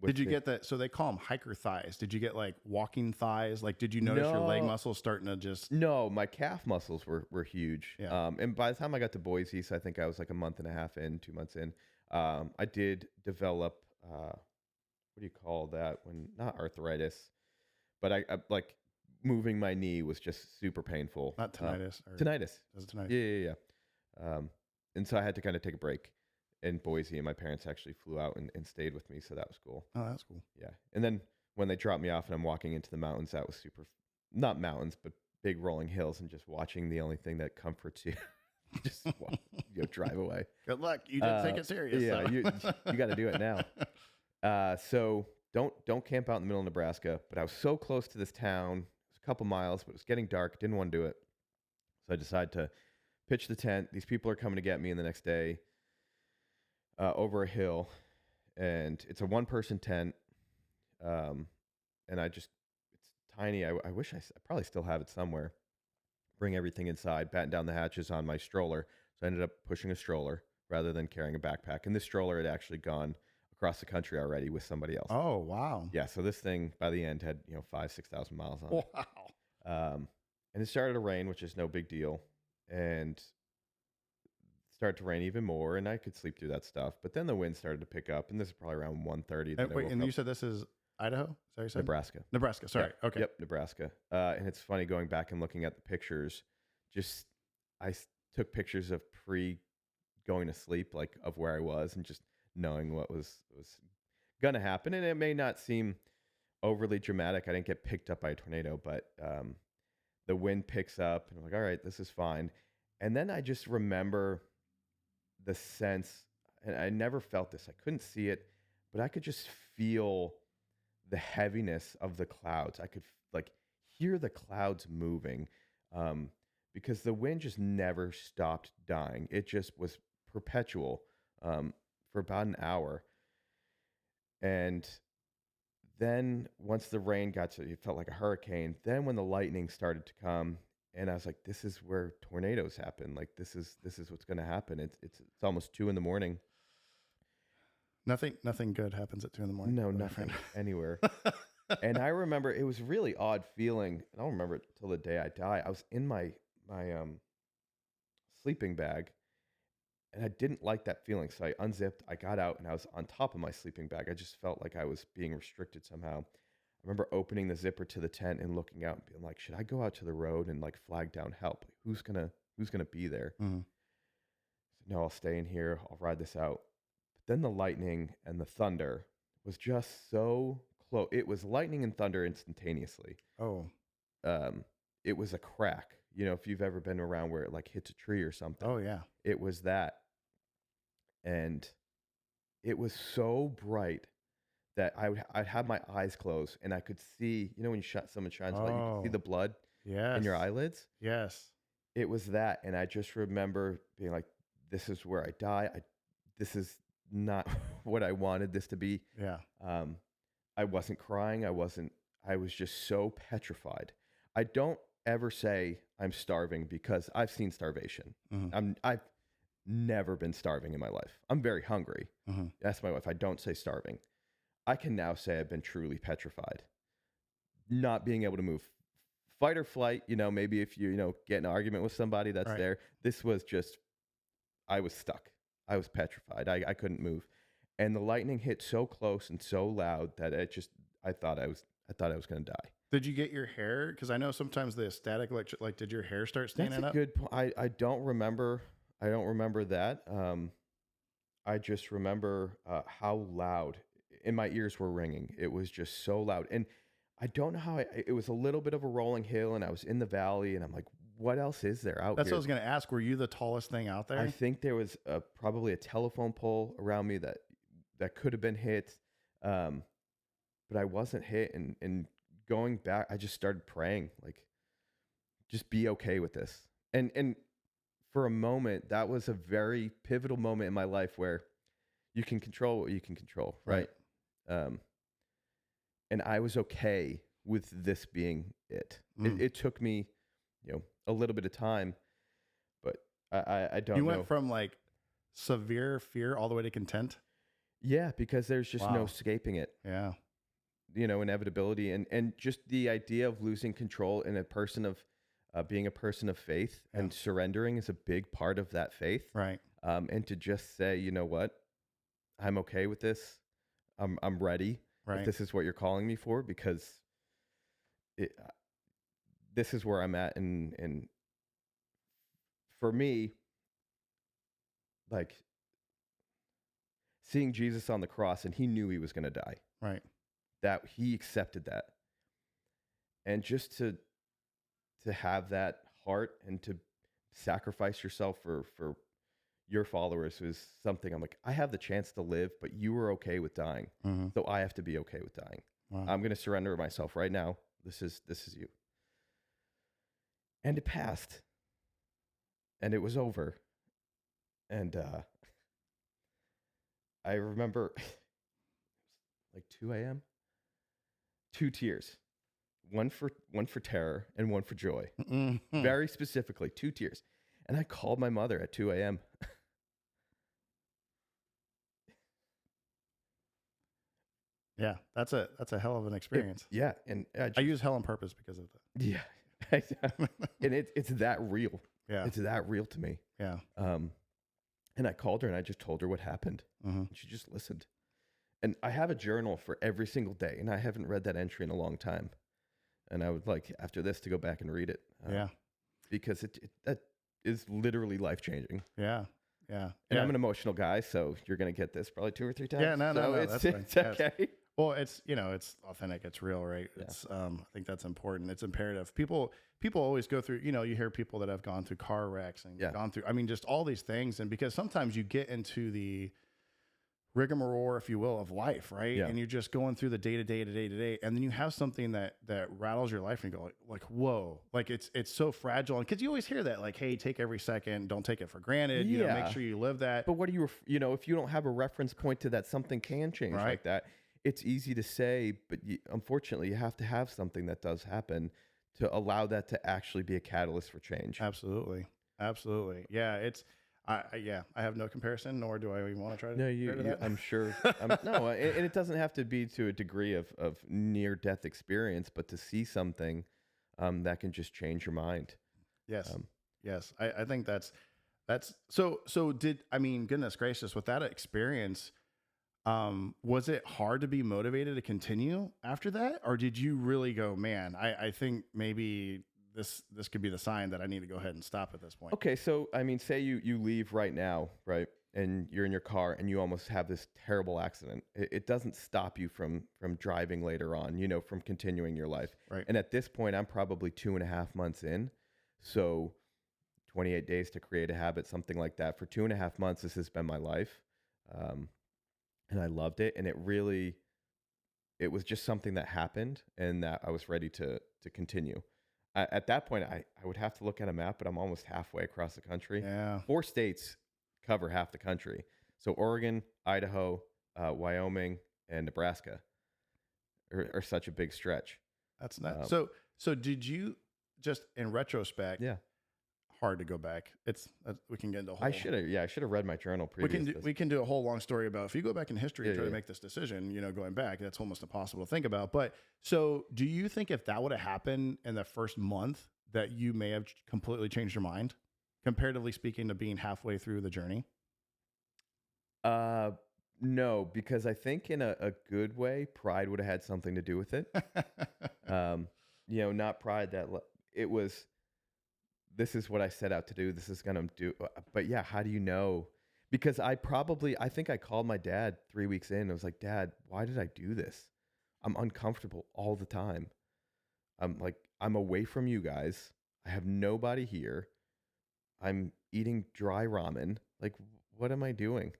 Did you get that? So they call them hiker thighs. Did you get like walking thighs? Like, did you notice your leg muscles starting to just?
No, my calf muscles were huge.
Yeah.
And by the time I got to Boise, so I think I was like a month and a half in, 2 months in, I did develop, what do you call that? Not arthritis, but I like moving my knee was just super painful.
Not tinnitus.
Tinnitus.
Is it tinnitus?
Yeah. And so I had to kind of take a break in Boise, and my parents actually flew out and stayed with me, so that was cool.
Oh, that's cool.
Yeah. And then when they dropped me off and I'm walking into the mountains, that was super, not mountains, but big rolling hills, and just watching the only thing that comforts you. Just drive away.
Good luck. You didn't take it serious.
Yeah,
so.
you got to do it now. So don't camp out in the middle of Nebraska. But I was so close to this town. It was a couple miles, but it was getting dark. Didn't want to do it. So I decided to pitch the tent. These people are coming to get me in the next day. Over a hill, and it's a 1-person tent, and it's tiny. I wish I probably still have it somewhere. Bring everything inside, batten down the hatches on my stroller. So I ended up pushing a stroller rather than carrying a backpack. And this stroller had actually gone across the country already with somebody else.
Oh, wow.
Yeah, so this thing by the end had 5,000-6,000 miles on it.
Wow.
And it started to rain, which is no big deal, and started to rain even more, and I could sleep through that stuff. But then the wind started to pick up, and this is probably around 1:30.
And you said this is Idaho? Is that what you said?
Nebraska.
Nebraska, sorry.
Yeah.
Okay.
Yep, Nebraska. And it's funny going back and looking at the pictures. I took pictures of going to sleep, like of where I was, and just knowing what was gonna happen. And it may not seem overly dramatic. I didn't get picked up by a tornado, but the wind picks up, and I'm like, all right, this is fine. And then I just remember the sense, and I never felt this. I couldn't see it, but I could just feel the heaviness of the clouds. I could like hear the clouds moving, because the wind just never stopped dying. It just was perpetual, for about an hour. And then once the rain got to, it felt like a hurricane. Then when the lightning started to come, and I was like, this is where tornadoes happen. Like this is what's going to happen. It's almost 2 a.m.
Nothing good happens at 2 a.m.
No, nothing anywhere. And I remember it was a really odd feeling. I don't remember it till the day I die. I was in my sleeping bag, and I didn't like that feeling. So I unzipped, I got out, and I was on top of my sleeping bag. I just felt like I was being restricted somehow. I remember opening the zipper to the tent and looking out and being like, should I go out to the road and like flag down help? Like, who's gonna be there?
Mm-hmm.
So, no, I'll stay in here. I'll ride this out. But then the lightning and the thunder was just so close. It was lightning and thunder instantaneously.
Oh.
It was a crack. If you've ever been around where it like hits a tree or something.
Oh yeah.
It was that. And it was so bright that I'd have my eyes closed and I could see, when someone shines a light, you can see the blood in your eyelids.
Yes.
It was that. And I just remember being like, this is where I die. This is not what I wanted this to be.
Yeah.
I wasn't crying. I was just so petrified. I don't ever say I'm starving because I've seen starvation.
Mm-hmm.
I've never been starving in my life. I'm very hungry.
Mm-hmm.
That's my wife. I don't say starving. I can now say I've been truly petrified. Not being able to move. Fight or flight, maybe if you, get in an argument with somebody that's
Right.
there. This was just, I was stuck. I was petrified. I couldn't move. And the lightning hit so close and so loud that I thought I was going to die.
Did you get your hair? Because I know sometimes the static electric, like, did your hair start standing
That's a
up?
good point. I don't remember. I don't remember that. I just remember how loud, and my ears were ringing. It was just so loud, and I don't know how. It was a little bit of a rolling hill, and I was in the valley, and I'm like, what else is there out
That's
here?
what I was going to ask. Were you the tallest thing out there?
I think there was probably a telephone pole around me that could have been hit, but I wasn't hit. And going back, I just started praying, like, just be okay with this. And for a moment, that was a very pivotal moment in my life where you can control what you can control, right? And I was okay with this being it. It took me, a little bit of time, but I don't know.
You went from like severe fear all the way to content?
Yeah, because there's just no escaping it.
Yeah.
Inevitability and just the idea of losing control in a person of being a person of faith and surrendering is a big part of that faith.
Right.
And to just say, you know what, I'm okay with this. I'm ready.
Right.
If this is what you're calling me for, because this is where I'm at. And for me, like seeing Jesus on the cross, and he knew he was going to die.
Right.
That he accepted that. And just to have that heart and to sacrifice yourself for your followers was something I'm like, I have the chance to live, but you were okay with dying.
Mm-hmm.
So I have to be okay with dying.
Wow.
I'm going to surrender myself right now. This is you. And it passed. And it was over. And I remember like 2 a.m. 2 tears. One for terror and one for joy.
Mm-hmm.
Very specifically, 2 tears. And I called my mother at 2 a.m.
Yeah, that's a hell of an experience.
Yeah, and
I use hell on purpose because of that.
Yeah, and it's that real.
Yeah,
it's that real to me.
Yeah.
And I called her and I just told her what happened.
Mm-hmm.
And she just listened. And I have a journal for every single day, and I haven't read that entry in a long time. And I would like after this to go back and read it. Because that is literally life changing.
Yeah.
And I'm an emotional guy, so you're gonna get this probably 2 or 3 times.
Yeah, no, that's fine.
It's okay.
Well, it's it's authentic, it's real, right? Yeah. It's I think that's important. It's imperative. People always go through, you hear people that have gone through car wrecks and gone through, just all these things, and because sometimes you get into the rigmarole, if you will, of life, right?
Yeah.
And you're just going through the day to day, and then you have something that rattles your life, and you go like, whoa, like it's so fragile. Because you always hear that, like, hey, take every second, don't take it for granted. You know, make sure you live that.
But what do you, if you don't have a reference point to that something can change like that, it's easy to say, but unfortunately, you have to have something that does happen to allow that to actually be a catalyst for change.
Absolutely. Yeah, I have no comparison, nor do I even want to try to.
No, I'm sure. No, and it doesn't have to be to a degree of near death experience, but to see something that can just change your mind.
Yes, yes. I think that's so. Goodness gracious, with that experience, was it hard to be motivated to continue after that, or did you really go, man, I think maybe this could be the sign that I need to go ahead and stop at this point?
Okay, so say you leave right now, right, and you're in your car and you almost have this terrible accident. It doesn't stop you from driving later on, from continuing your life.
Right.
And at this point, I'm probably 2.5 months in, so 28 days to create a habit, something like that. For 2.5 months, this has been my life, and I loved it. And it was just something that happened, and that I was ready to continue. At that point, I would have to look at a map, but I'm almost halfway across the country.
Yeah.
4 states cover half the country. So Oregon, Idaho, Wyoming, and Nebraska are such a big stretch.
That's nuts. So did you, just in retrospect?
Yeah.
Hard to go back. We can get into a whole.
I should have read my journal previous.
We can do a whole long story about if you go back in history and try to make this decision, going back, that's almost impossible to think about. But so do you think if that would have happened in the first month that you may have completely changed your mind, comparatively speaking, to being halfway through the journey?
No, because I think in a good way, pride would have had something to do with it. Not pride that it was, this is what I set out to do. This is going to do. But yeah, how do you know? Because I think I called my dad 3 weeks in. I was like, Dad, why did I do this? I'm uncomfortable all the time. I'm away from you guys. I have nobody here. I'm eating dry ramen. Like, what am I doing?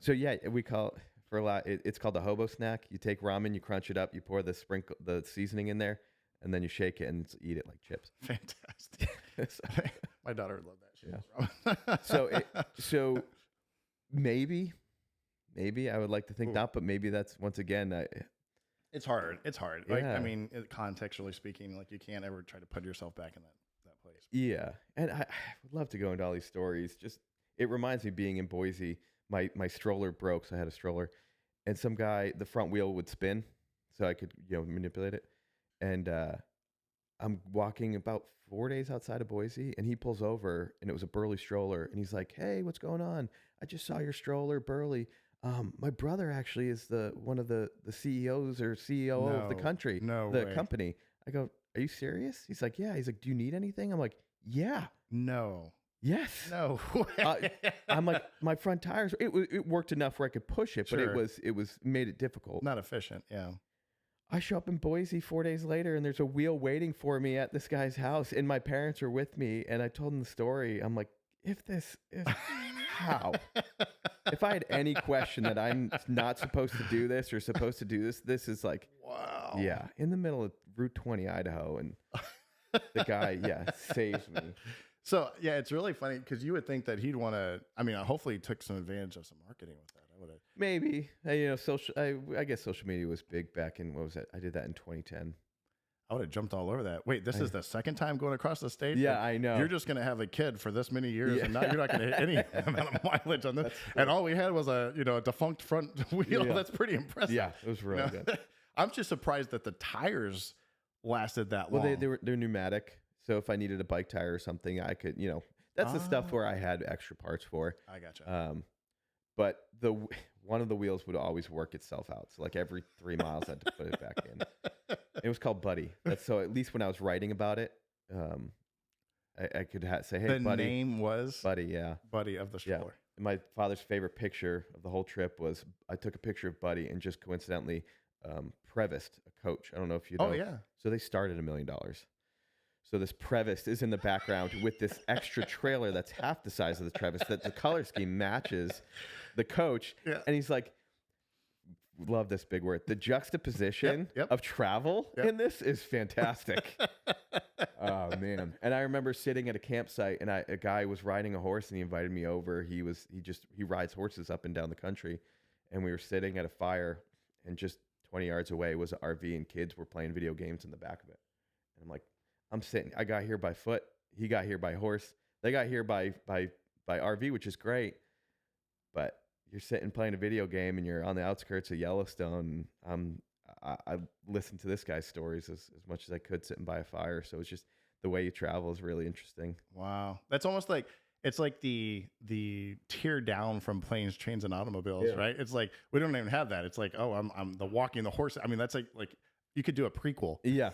So yeah, we call for a lot. It's called the hobo snack. You take ramen, you crunch it up, you pour the seasoning in there, and then you shake it and eat it like chips.
Fantastic. My daughter would love that shit.
Yeah. So maybe I would like to think not, but maybe that's, once again,
it's hard. Like, contextually speaking, like, you can't ever try to put yourself back in that place.
Yeah. And I would love to go into all these stories. Just, it reminds me, being in Boise, my stroller broke. So I had a stroller, and some guy, the front wheel would spin so I could, manipulate it. And, I'm walking about 4 days outside of Boise, and he pulls over, and it was a Burley stroller, and he's like, "Hey, what's going on? I just saw your stroller, Burley. My brother actually is one of the CEOs or CEO of the country, the company." I go, "Are you serious?" He's like, "Yeah." He's like, "Do you need anything?" I'm like, "Yeah."
No.
Yes.
No.
I'm like, my front tires. It worked enough where I could push it, but it was made it difficult.
Not efficient. Yeah.
I show up in Boise 4 days later, and there's a wheel waiting for me at this guy's house, and my parents are with me, and I told them the story. I'm like, how? If I had any question that I'm not supposed to do this or supposed to do this, this is like,
wow.
Yeah, in the middle of Route 20, Idaho, and the guy, saves me.
So, yeah, it's really funny because you would think that he'd want to, hopefully he took some advantage of some marketing with that.
Maybe. Social. I guess social media was big back in, what was it? I did that in 2010.
I would have jumped all over that. Wait, this is the second time going across the state?
Yeah, I know.
You're just going to have a kid for this many years, and now you're not going to hit any amount of mileage on this. And all we had was a defunct front wheel. Yeah. That's pretty impressive.
Yeah, it was really good.
I'm just surprised that the tires lasted that long.
Well, they're pneumatic, so if I needed a bike tire or something, I could, that's the stuff where I had extra parts for.
I gotcha.
But one of the wheels would always work itself out. So like every 3 miles, I had to put it back in. It was called Buddy. So at least when I was writing about it, I could say, "Hey, Buddy."
The name was
Buddy. Yeah,
Buddy of the stroller.
Yeah. And my father's favorite picture of the whole trip was, I took a picture of Buddy and just coincidentally, Prevost, a coach. I don't know if you know.
Oh yeah.
So they started $1 million. So this Previs is in the background with this extra trailer that's half the size of the Previs, that the color scheme matches the coach.
Yeah.
And he's like, love this big word. The juxtaposition
Yep.
of travel in this is fantastic. Oh man. And I remember sitting at a campsite and a guy was riding a horse and he invited me over. He rides horses up and down the country. And we were sitting at a fire and just 20 yards away was an RV and kids were playing video games in the back of it. And I'm like, I got here by foot. He got here by horse. They got here by RV, which is great. But you're sitting playing a video game and you're on the outskirts of Yellowstone. I listened to this guy's stories as much as I could sitting by a fire. So it's just the way you travel is really interesting.
Wow. That's almost like, it's like the tear down from planes, trains, and automobiles, right? It's like, we don't even have that. It's like, oh, I'm the walking the horse. I mean, that's like you could do a prequel.
Yeah.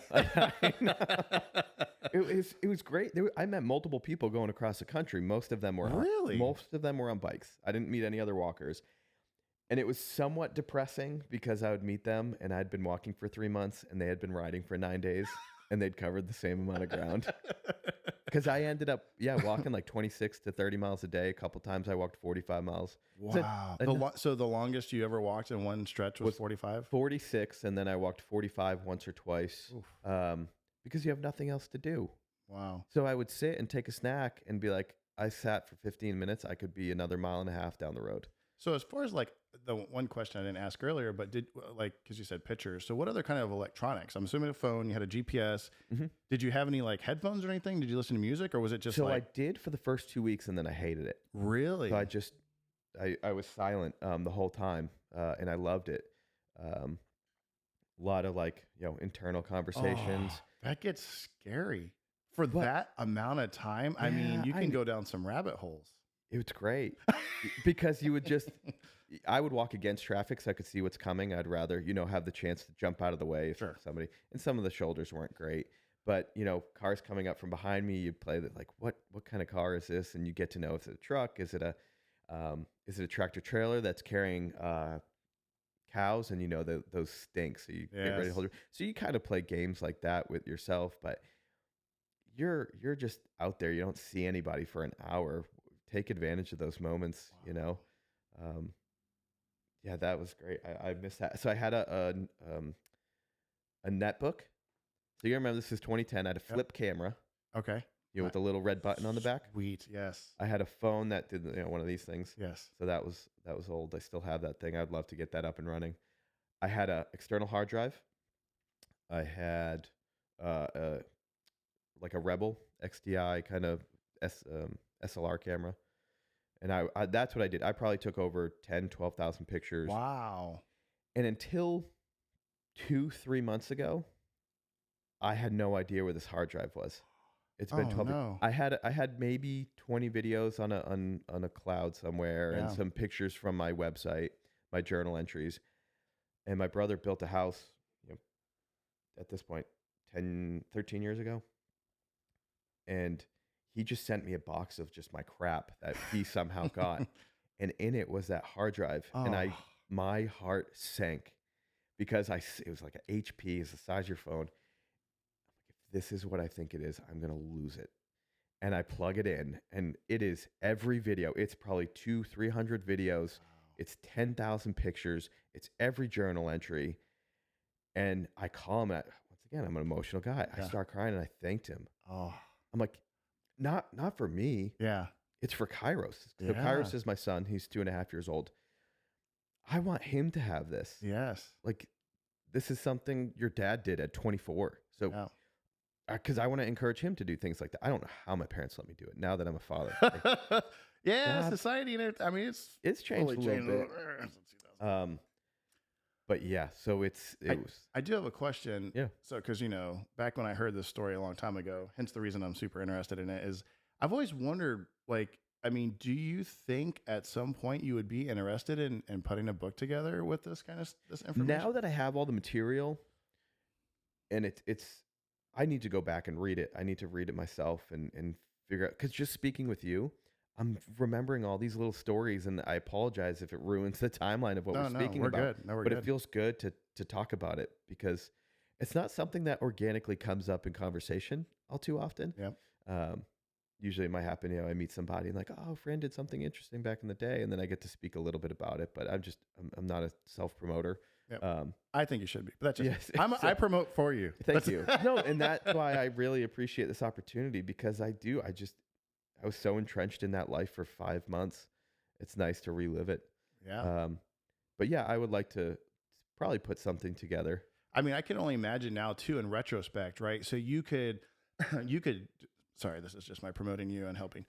It was great. I met multiple people going across the country. Most of them were on bikes. I didn't meet any other walkers. And it was somewhat depressing because I would meet them and I'd been walking for 3 months and they had been riding for 9 days and they'd covered the same amount of ground. Because I ended up, walking like 26 to 30 miles a day. A couple times I walked 45 miles.
Wow. So the longest you ever walked in one stretch was 45?
46, and then I walked 45 once or twice because you have nothing else to do.
Wow.
So I would sit and take a snack and be like, I sat for 15 minutes. I could be another mile and a half down the road.
So as far as like the one question I didn't ask earlier, but because you said pictures. So what other kind of electronics? I'm assuming a phone, you had a GPS. Mm-hmm. Did you have any like headphones or anything? Did you listen to music or was it just
I did for the first 2 weeks and then I hated it.
Really?
So I was silent the whole time and I loved it. A lot of internal conversations.
Oh, that gets scary for that amount of time. Yeah, I mean, you can go down some rabbit holes.
It was great because you would I would walk against traffic so I could see what's coming. I'd rather, have the chance to jump out of the way if somebody, and some of the shoulders weren't great, but cars coming up from behind me, you'd play that, like, what kind of car is this? And you get to know, is it a truck? Is it a tractor trailer that's carrying, cows? And those stink. So you get ready to hold so you kind of play games like that with yourself, but you're just out there. You don't see anybody for an hour. Take advantage of those moments, Yeah, that was great. I missed that. So I had a netbook. So you remember this is 2010. I had a flip camera.
Okay.
With a little red button on the back.
Sweet. Yes.
I had a phone that did one of these things.
Yes.
So that was old. I still have that thing. I'd love to get that up and running. I had a external hard drive. I had like a Rebel XDI kind of SLR camera. And I that's what I did. I probably took over 10, 12,000 pictures.
Wow.
And until 2-3 months ago, I had no idea where this hard drive was. It's been 12 years.
No.
I had maybe 20 videos on a cloud somewhere and some pictures from my website, my journal entries. And my brother built a house, at this point, 13 years ago. And he just sent me a box of just my crap that he somehow got. And in it was that hard drive. Oh. And my heart sank because it was like an HP, is the size of your phone. If this is what I think it is, I'm going to lose it. And I plug it in and it is every video. It's probably 200-300 videos. Wow. It's 10,000 pictures. It's every journal entry. And I call him once again, I'm an emotional guy. Yeah. I start crying and I thanked him.
Oh,
I'm like, not for me.
Yeah.
It's for Kairos. So Kairos is my son. He's 2.5 years old. I want him to have this.
Yes.
Like, this is something your dad did at 24. So, because I want to encourage him to do things like that. I don't know how my parents let me do it now that I'm a father. Like,
society. I mean,
it's changed a little bit. But yeah, so
I do have a question.
Yeah.
So, because, back when I heard this story a long time ago, hence the reason I'm super interested in it, is I've always wondered, do you think at some point you would be interested in putting a book together with this information?
Now that I have all the material and I need to go back and read it. I need to read it myself and figure out, because just speaking with you, I'm remembering all these little stories, and I apologize if it ruins the timeline of what we're speaking about. But it feels good to talk about it because it's not something that organically comes up in conversation all too often.
Yep.
Usually it might happen, you know, I meet somebody and like, oh, Fran did something interesting back in the day. And then I get to speak a little bit about it, but I'm not a self promoter.
Yep. I think you should be, but that's just,
yes.
I promote for you.
Thank you. No, and that's why I really appreciate this opportunity, because I was so entrenched in that life for 5 months. It's nice to relive it.
Yeah.
But yeah, I would like to probably put something together.
I mean, I can only imagine now too, in retrospect, right? So you could, sorry, this is just my promoting you and helping,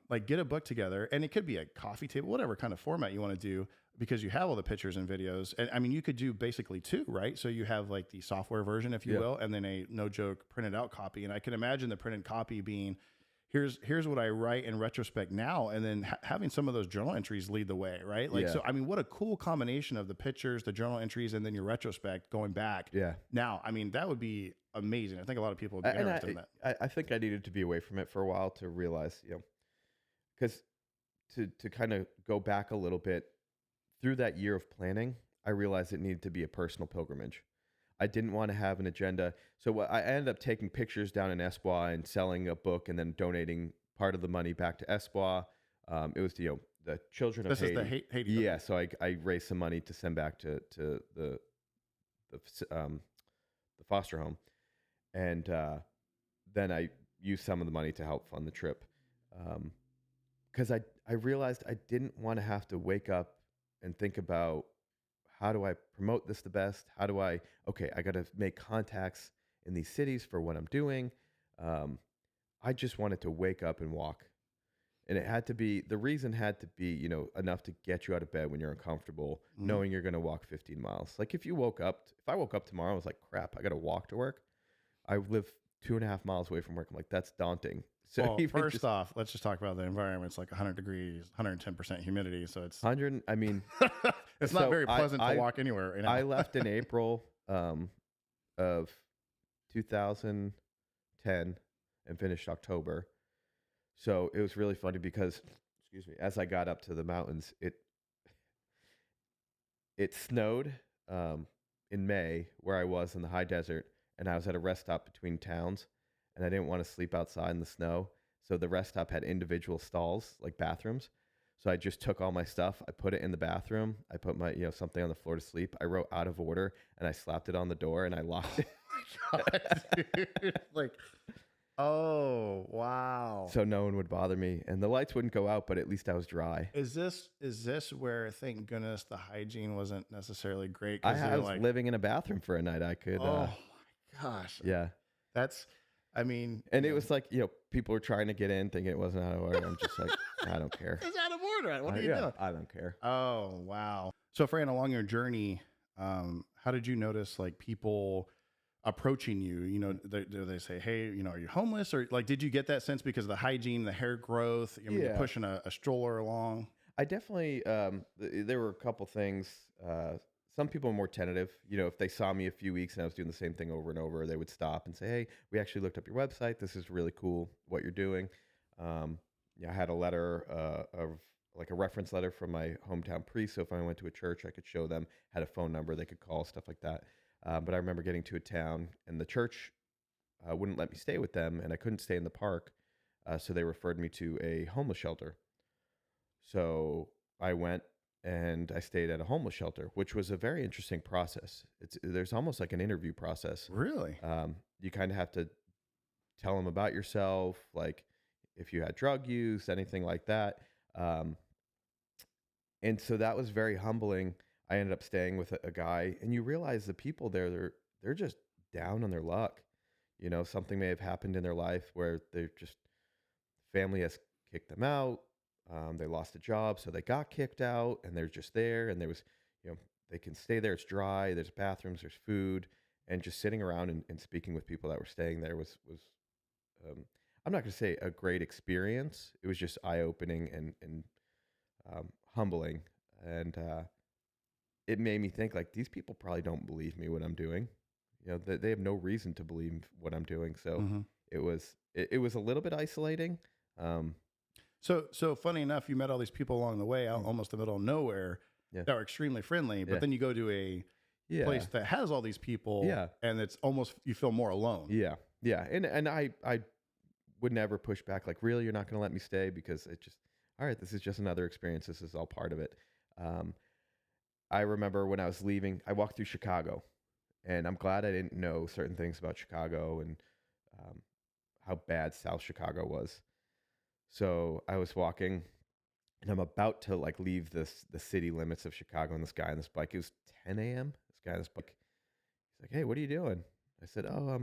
like get a book together, and it could be a coffee table, whatever kind of format you want to do, because you have all the pictures and videos. And I mean, you could do basically two, right? So you have like the software version, if you will, and then a no joke printed out copy. And I can imagine the printed copy being, here's what I write in retrospect now, and then having some of those journal entries lead the way, right? Like, so I mean, what a cool combination of the pictures, the journal entries, and then your retrospect going back.
Yeah.
Now, I mean, that would be amazing. I think a lot of people would be interested in that.
I think I needed to be away from it for a while to realize, you know, because to kind of go back a little bit through that year of planning, I realized it needed to be a personal pilgrimage. I didn't want to have an agenda. So I ended up taking pictures down in Espoir and selling a book, and then donating part of the money back to Espoir. It was, you know, the children of Haiti.
This is the Haiti.
Yeah. So I raised some money to send back to the foster home. And then I used some of the money to help fund the trip. Because I realized I didn't want to have to wake up and think about, how do I promote this the best? I got to make contacts in these cities for what I'm doing. I just wanted to wake up and walk. And the reason had to be, you know, enough to get you out of bed when you're uncomfortable, knowing you're going to walk 15 miles. Like if I woke up tomorrow, I was like, crap, I got to walk to work. I live 2.5 miles away from work. I'm like, that's daunting. So
well, first off, let's just talk about the environment. It's like 100 degrees, 110% humidity. So it's
100. I mean,
it's not very pleasant to walk anywhere. You know?
I left in April of 2010 and finished October. So it was really funny because, excuse me, as I got up to the mountains, it snowed in May where I was in the high desert, and I was at a rest stop between towns. And I didn't want to sleep outside in the snow. So the rest stop had individual stalls, like bathrooms. So I just took all my stuff. I put it in the bathroom. I put my, you know, something on the floor to sleep. I wrote out of order and I slapped it on the door and I locked it.
Oh my God, dude. Like, oh, wow.
So no one would bother me. And the lights wouldn't go out, but at least I was dry.
Is this where, thank goodness, the hygiene wasn't necessarily great?
I was living in a bathroom for a night. I could.
Oh my gosh.
Yeah.
I mean,
and it was like, you know, people were trying to get in thinking it wasn't out of order. I'm just like, I don't care.
It's out of order. What are you doing?
I don't care.
Oh, wow. So Fran, along your journey, how did you notice like people approaching you? You know, do they say, hey, you know, are you homeless? Or like, did you get that sense because of the hygiene, the hair growth? I mean, you're pushing a stroller along.
I definitely, there were a couple things. Some people are more tentative. You know, if they saw me a few weeks and I was doing the same thing over and over, they would stop and say, hey, we actually looked up your website. This is really cool what you're doing. I had a letter of like a reference letter from my hometown priest. So if I went to a church, I could show them, had a phone number they could call, stuff like that. But I remember getting to a town and the church wouldn't let me stay with them and I couldn't stay in the park. So they referred me to a homeless shelter. So I went and I stayed at a homeless shelter, which was a very interesting process. There's almost like an interview process.
Really?
You kind of have to tell them about yourself, like if you had drug use, anything like that. And so that was very humbling. I ended up staying with a guy, and you realize the people there, they're just down on their luck. You know, something may have happened in their life where they're just, family has kicked them out. They lost a job, so they got kicked out, and they're just there. And there was, you know, they can stay there. It's dry. There's bathrooms. There's food, and just sitting around and speaking with people that were staying there was I'm not going to say a great experience. It was just eye opening and humbling, and it made me think like these people probably don't believe me what I'm doing. You know, they have no reason to believe what I'm doing. So it was a little bit isolating.
So funny enough, you met all these people along the way out almost in the middle of nowhere that are extremely friendly, but then you go to a place that has all these people and it's almost, you feel more alone.
Yeah. Yeah. And I would never push back like, really, you're not going to let me stay, because it just, all right, this is just another experience. This is all part of it. Um, I remember when I was leaving, I walked through Chicago, and I'm glad I didn't know certain things about Chicago and um, how bad South Chicago was. So I was walking, and I'm about to like leave the city limits of Chicago, and this guy on this bike, it was 10 a.m. This guy on this bike, he's like, "Hey, what are you doing?" I said, "Oh,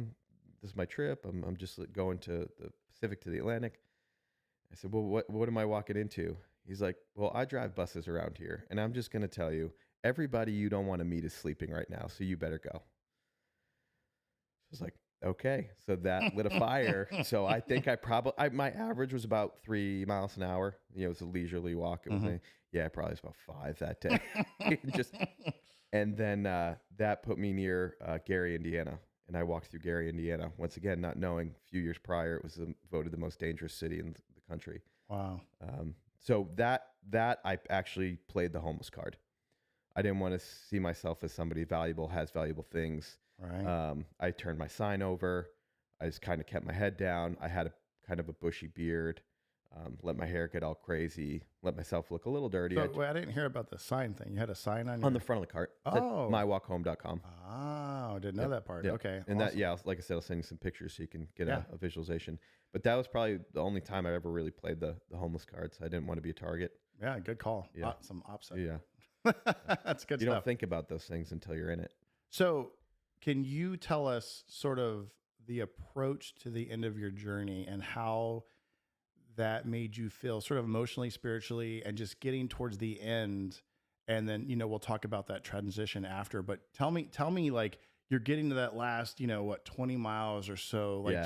this is my trip. I'm just going to the Pacific to the Atlantic." I said, "Well, what am I walking into?" He's like, "Well, I drive buses around here, and I'm just going to tell you, everybody you don't want to meet is sleeping right now, so you better go." I was like, "Okay." So that lit a fire. So I think my average was about 3 miles an hour. It was a leisurely walk. It was probably was about 5 that day. And then that put me near Gary, Indiana. And I walked through Gary, Indiana, once again, not knowing a few years prior, it was voted the most dangerous city in the country.
Wow.
So that I actually played the homeless card. I didn't want to see myself as somebody valuable, has valuable things.
Right.
I turned my sign over. I just kind of kept my head down. I had a kind of a bushy beard. Let my hair get all crazy. Let myself look a little dirty.
So, wait, I didn't hear about the sign thing. You had a sign on
the front of the cart.
Oh.
mywalkhome.com.
Oh, didn't know that part.
Yep.
Okay.
And
awesome.
like I said, I'll send you some pictures so you can get a visualization. But that was probably the only time I ever really played the homeless cards. I didn't want to be a target.
Yeah, good call.
Yeah.
Some opposite.
Yeah.
That's good
You
stuff.
don't think about those things until you're in it.
So, can you tell us sort of the approach to the end of your journey and how that made you feel sort of emotionally, spiritually, and just getting towards the end? And then, we'll talk about that transition after, but tell me like you're getting to that last, 20 miles or so, like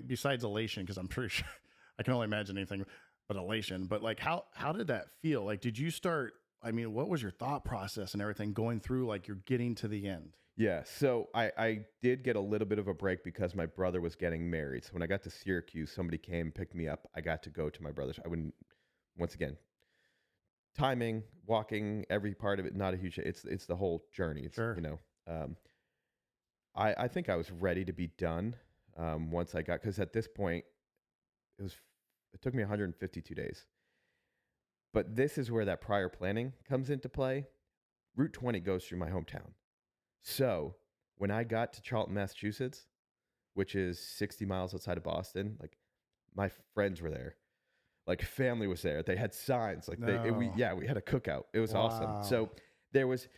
besides elation, cause I'm pretty sure I can only imagine anything but elation, but like, how did that feel? Like, did you start, what was your thought process and everything going through, like you're getting to the end?
Yeah. So I did get a little bit of a break because my brother was getting married. So when I got to Syracuse, somebody came, picked me up. I got to go to my brother's. I wouldn't, once again, timing, walking, every part of it, not a huge, it's the whole journey. It's,
Sure.
I think I was ready to be done once I got, because at this point, it took me 152 days. But this is where that prior planning comes into play. Route 20 goes through my hometown. So when I got to Charlton, Massachusetts, which is 60 miles outside of Boston, like my friends were there. Like family was there. They had signs. Like we had a cookout. It was awesome. So there was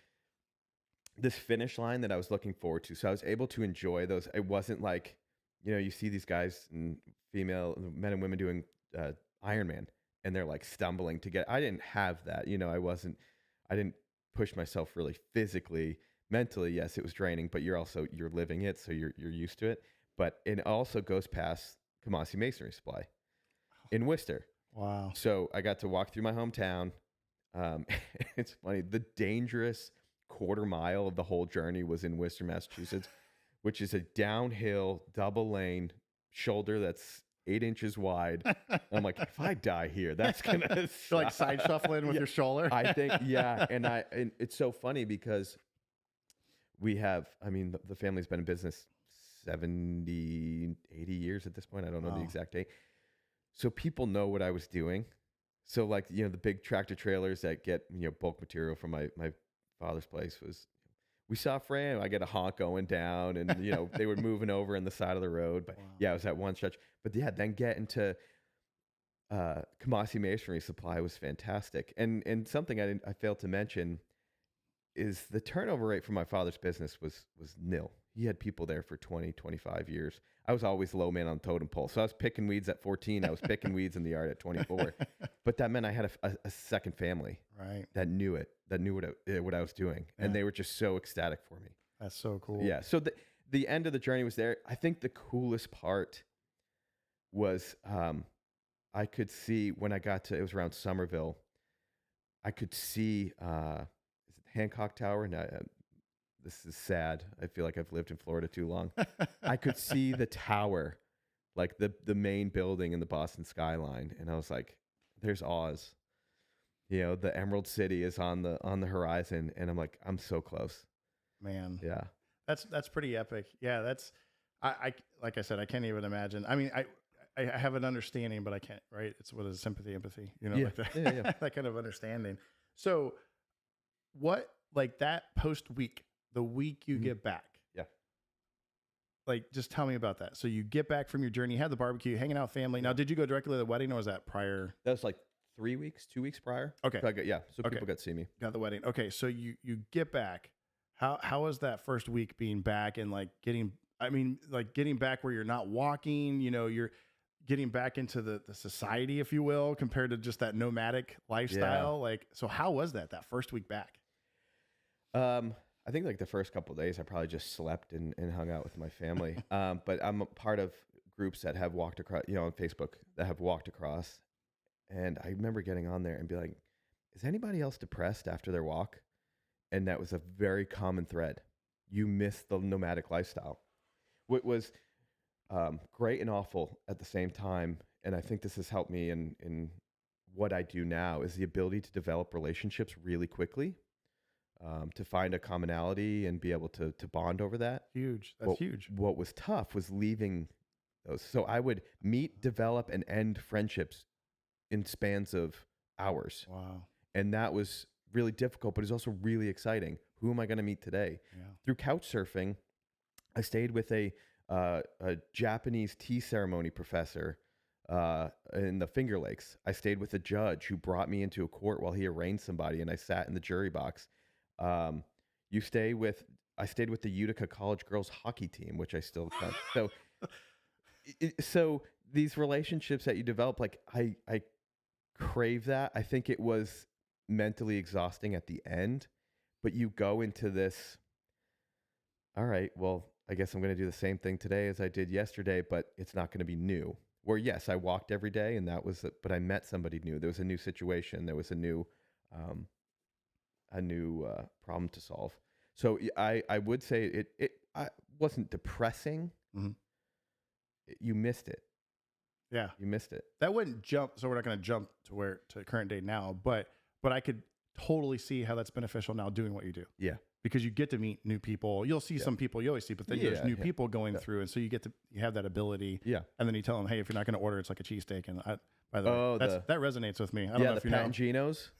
this finish line that I was looking forward to. So I was able to enjoy those. It wasn't like, you see these guys and men and women doing Ironman, and they're like stumbling to get. I didn't have that. I didn't push myself really physically. Mentally, yes, it was draining, but you're living it, so you're used to it. But it also goes past Kamasi Masonry Supply in Worcester.
Wow.
So I got to walk through my hometown. It's funny. The dangerous quarter mile of the whole journey was in Worcester, Massachusetts, which is a downhill double lane shoulder that's 8 inches wide. I'm like, if I die here, that's gonna
You're like side shuffling with your shoulder.
I think, yeah. And it's so funny because we have, the family's been in business 70, 80 years at this point. I don't know the exact date. So people know what I was doing. So like, the big tractor trailers that get, bulk material from my father's place we saw Fran. I get a honk going down, and, they were moving over in the side of the road. But it was that one stretch. But then getting to Kamasi Masonry Supply was fantastic. And something I failed to mention is the turnover rate for my father's business was nil. He had people there for 20, 25 years. I was always low man on totem pole. So I was picking weeds at 14. I was picking weeds in the yard at 24. But that meant I had a second family that knew what I was doing. Yeah. And they were just so ecstatic for me.
That's so cool.
Yeah. So the end of the journey was there. I think the coolest part was I could see when I got to, it was around Somerville, I could see Hancock Tower. Now, this is sad. I feel like I've lived in Florida too long. I could see the tower, like the main building in the Boston skyline, and I was like, "There's Oz." The Emerald City is on the horizon, and I'm like, I'm so close.
Man,
yeah,
that's pretty epic. Yeah, that's I like I said, I can't even imagine. I mean, I have an understanding, but I can't, right? It's what is sympathy, empathy,
Yeah.
like that,
Yeah.
that kind of understanding. So what, like that post week, the week you
Mhm.
get back,
Yeah.
like, just tell me about that. So you get back from your journey, you had the barbecue, hanging out with family. Now, did you go directly to the wedding or was that prior?
That was like 2 weeks prior.
Okay.
So so
Okay.
people got to see me.
Got the wedding. Okay. So you get back. How was that first week being back and like getting back where you're not walking, you're getting back into the society, if you will, compared to just that nomadic lifestyle. Like, so how was that first week back?
I think like the first couple of days, I probably just slept and hung out with my family. But I'm a part of groups that have walked across, on Facebook that have walked across. And I remember getting on there and be like, is anybody else depressed after their walk? And that was a very common thread. You miss the nomadic lifestyle. What was great and awful at the same time, and I think this has helped me in what I do now, is the ability to develop relationships really quickly, to find a commonality and be able to bond over that.
Huge. That's huge.
What was tough was leaving those. So I would meet, develop, and end friendships in spans of hours.
Wow.
And that was really difficult, but it's also really exciting. Who am I going to meet today?
Yeah.
Through couch surfing, I stayed with a Japanese tea ceremony professor in the Finger Lakes. I stayed with a judge who brought me into a court while he arraigned somebody, and I sat in the jury box. I stayed with the Utica College girls hockey team, which I still have. So these relationships that you develop, like I crave that. I think it was mentally exhausting at the end, but you go into this, all right, well, I guess I'm going to do the same thing today as I did yesterday, but it's not going to be new. Where yes, I walked every day and that was it, but I met somebody new. There was a new situation. There was a new problem to solve. So I would say it wasn't depressing.
Mm-hmm.
You missed it.
Yeah.
You missed it.
That wouldn't jump. So we're not going to jump to current day now, but I could totally see how that's beneficial now doing what you do.
Yeah.
Because you get to meet new people. You'll see some people you always see, but then there's new people going through. And so you have that ability. Yeah. And then you tell them, hey, if you're not going to order, it's like a cheesesteak. And by the way, that resonates with me. I don't know if you know.
Pat and Gino's.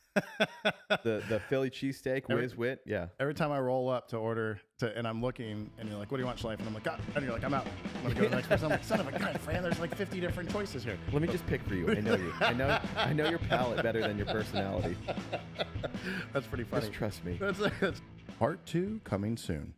the Philly cheesesteak, whiz wit. Yeah.
Every time I roll up to order and I'm looking and you're like, what do you want, Schleif? And I'm like, and you're like, I'm out. I'm going to go to the next person. I'm like, son of a gun, Fran, there's like 50 different choices here.
Let me just pick for you. I know you. I know your palate better than your personality.
That's pretty funny.
Just trust me.
That's Part 2 coming soon.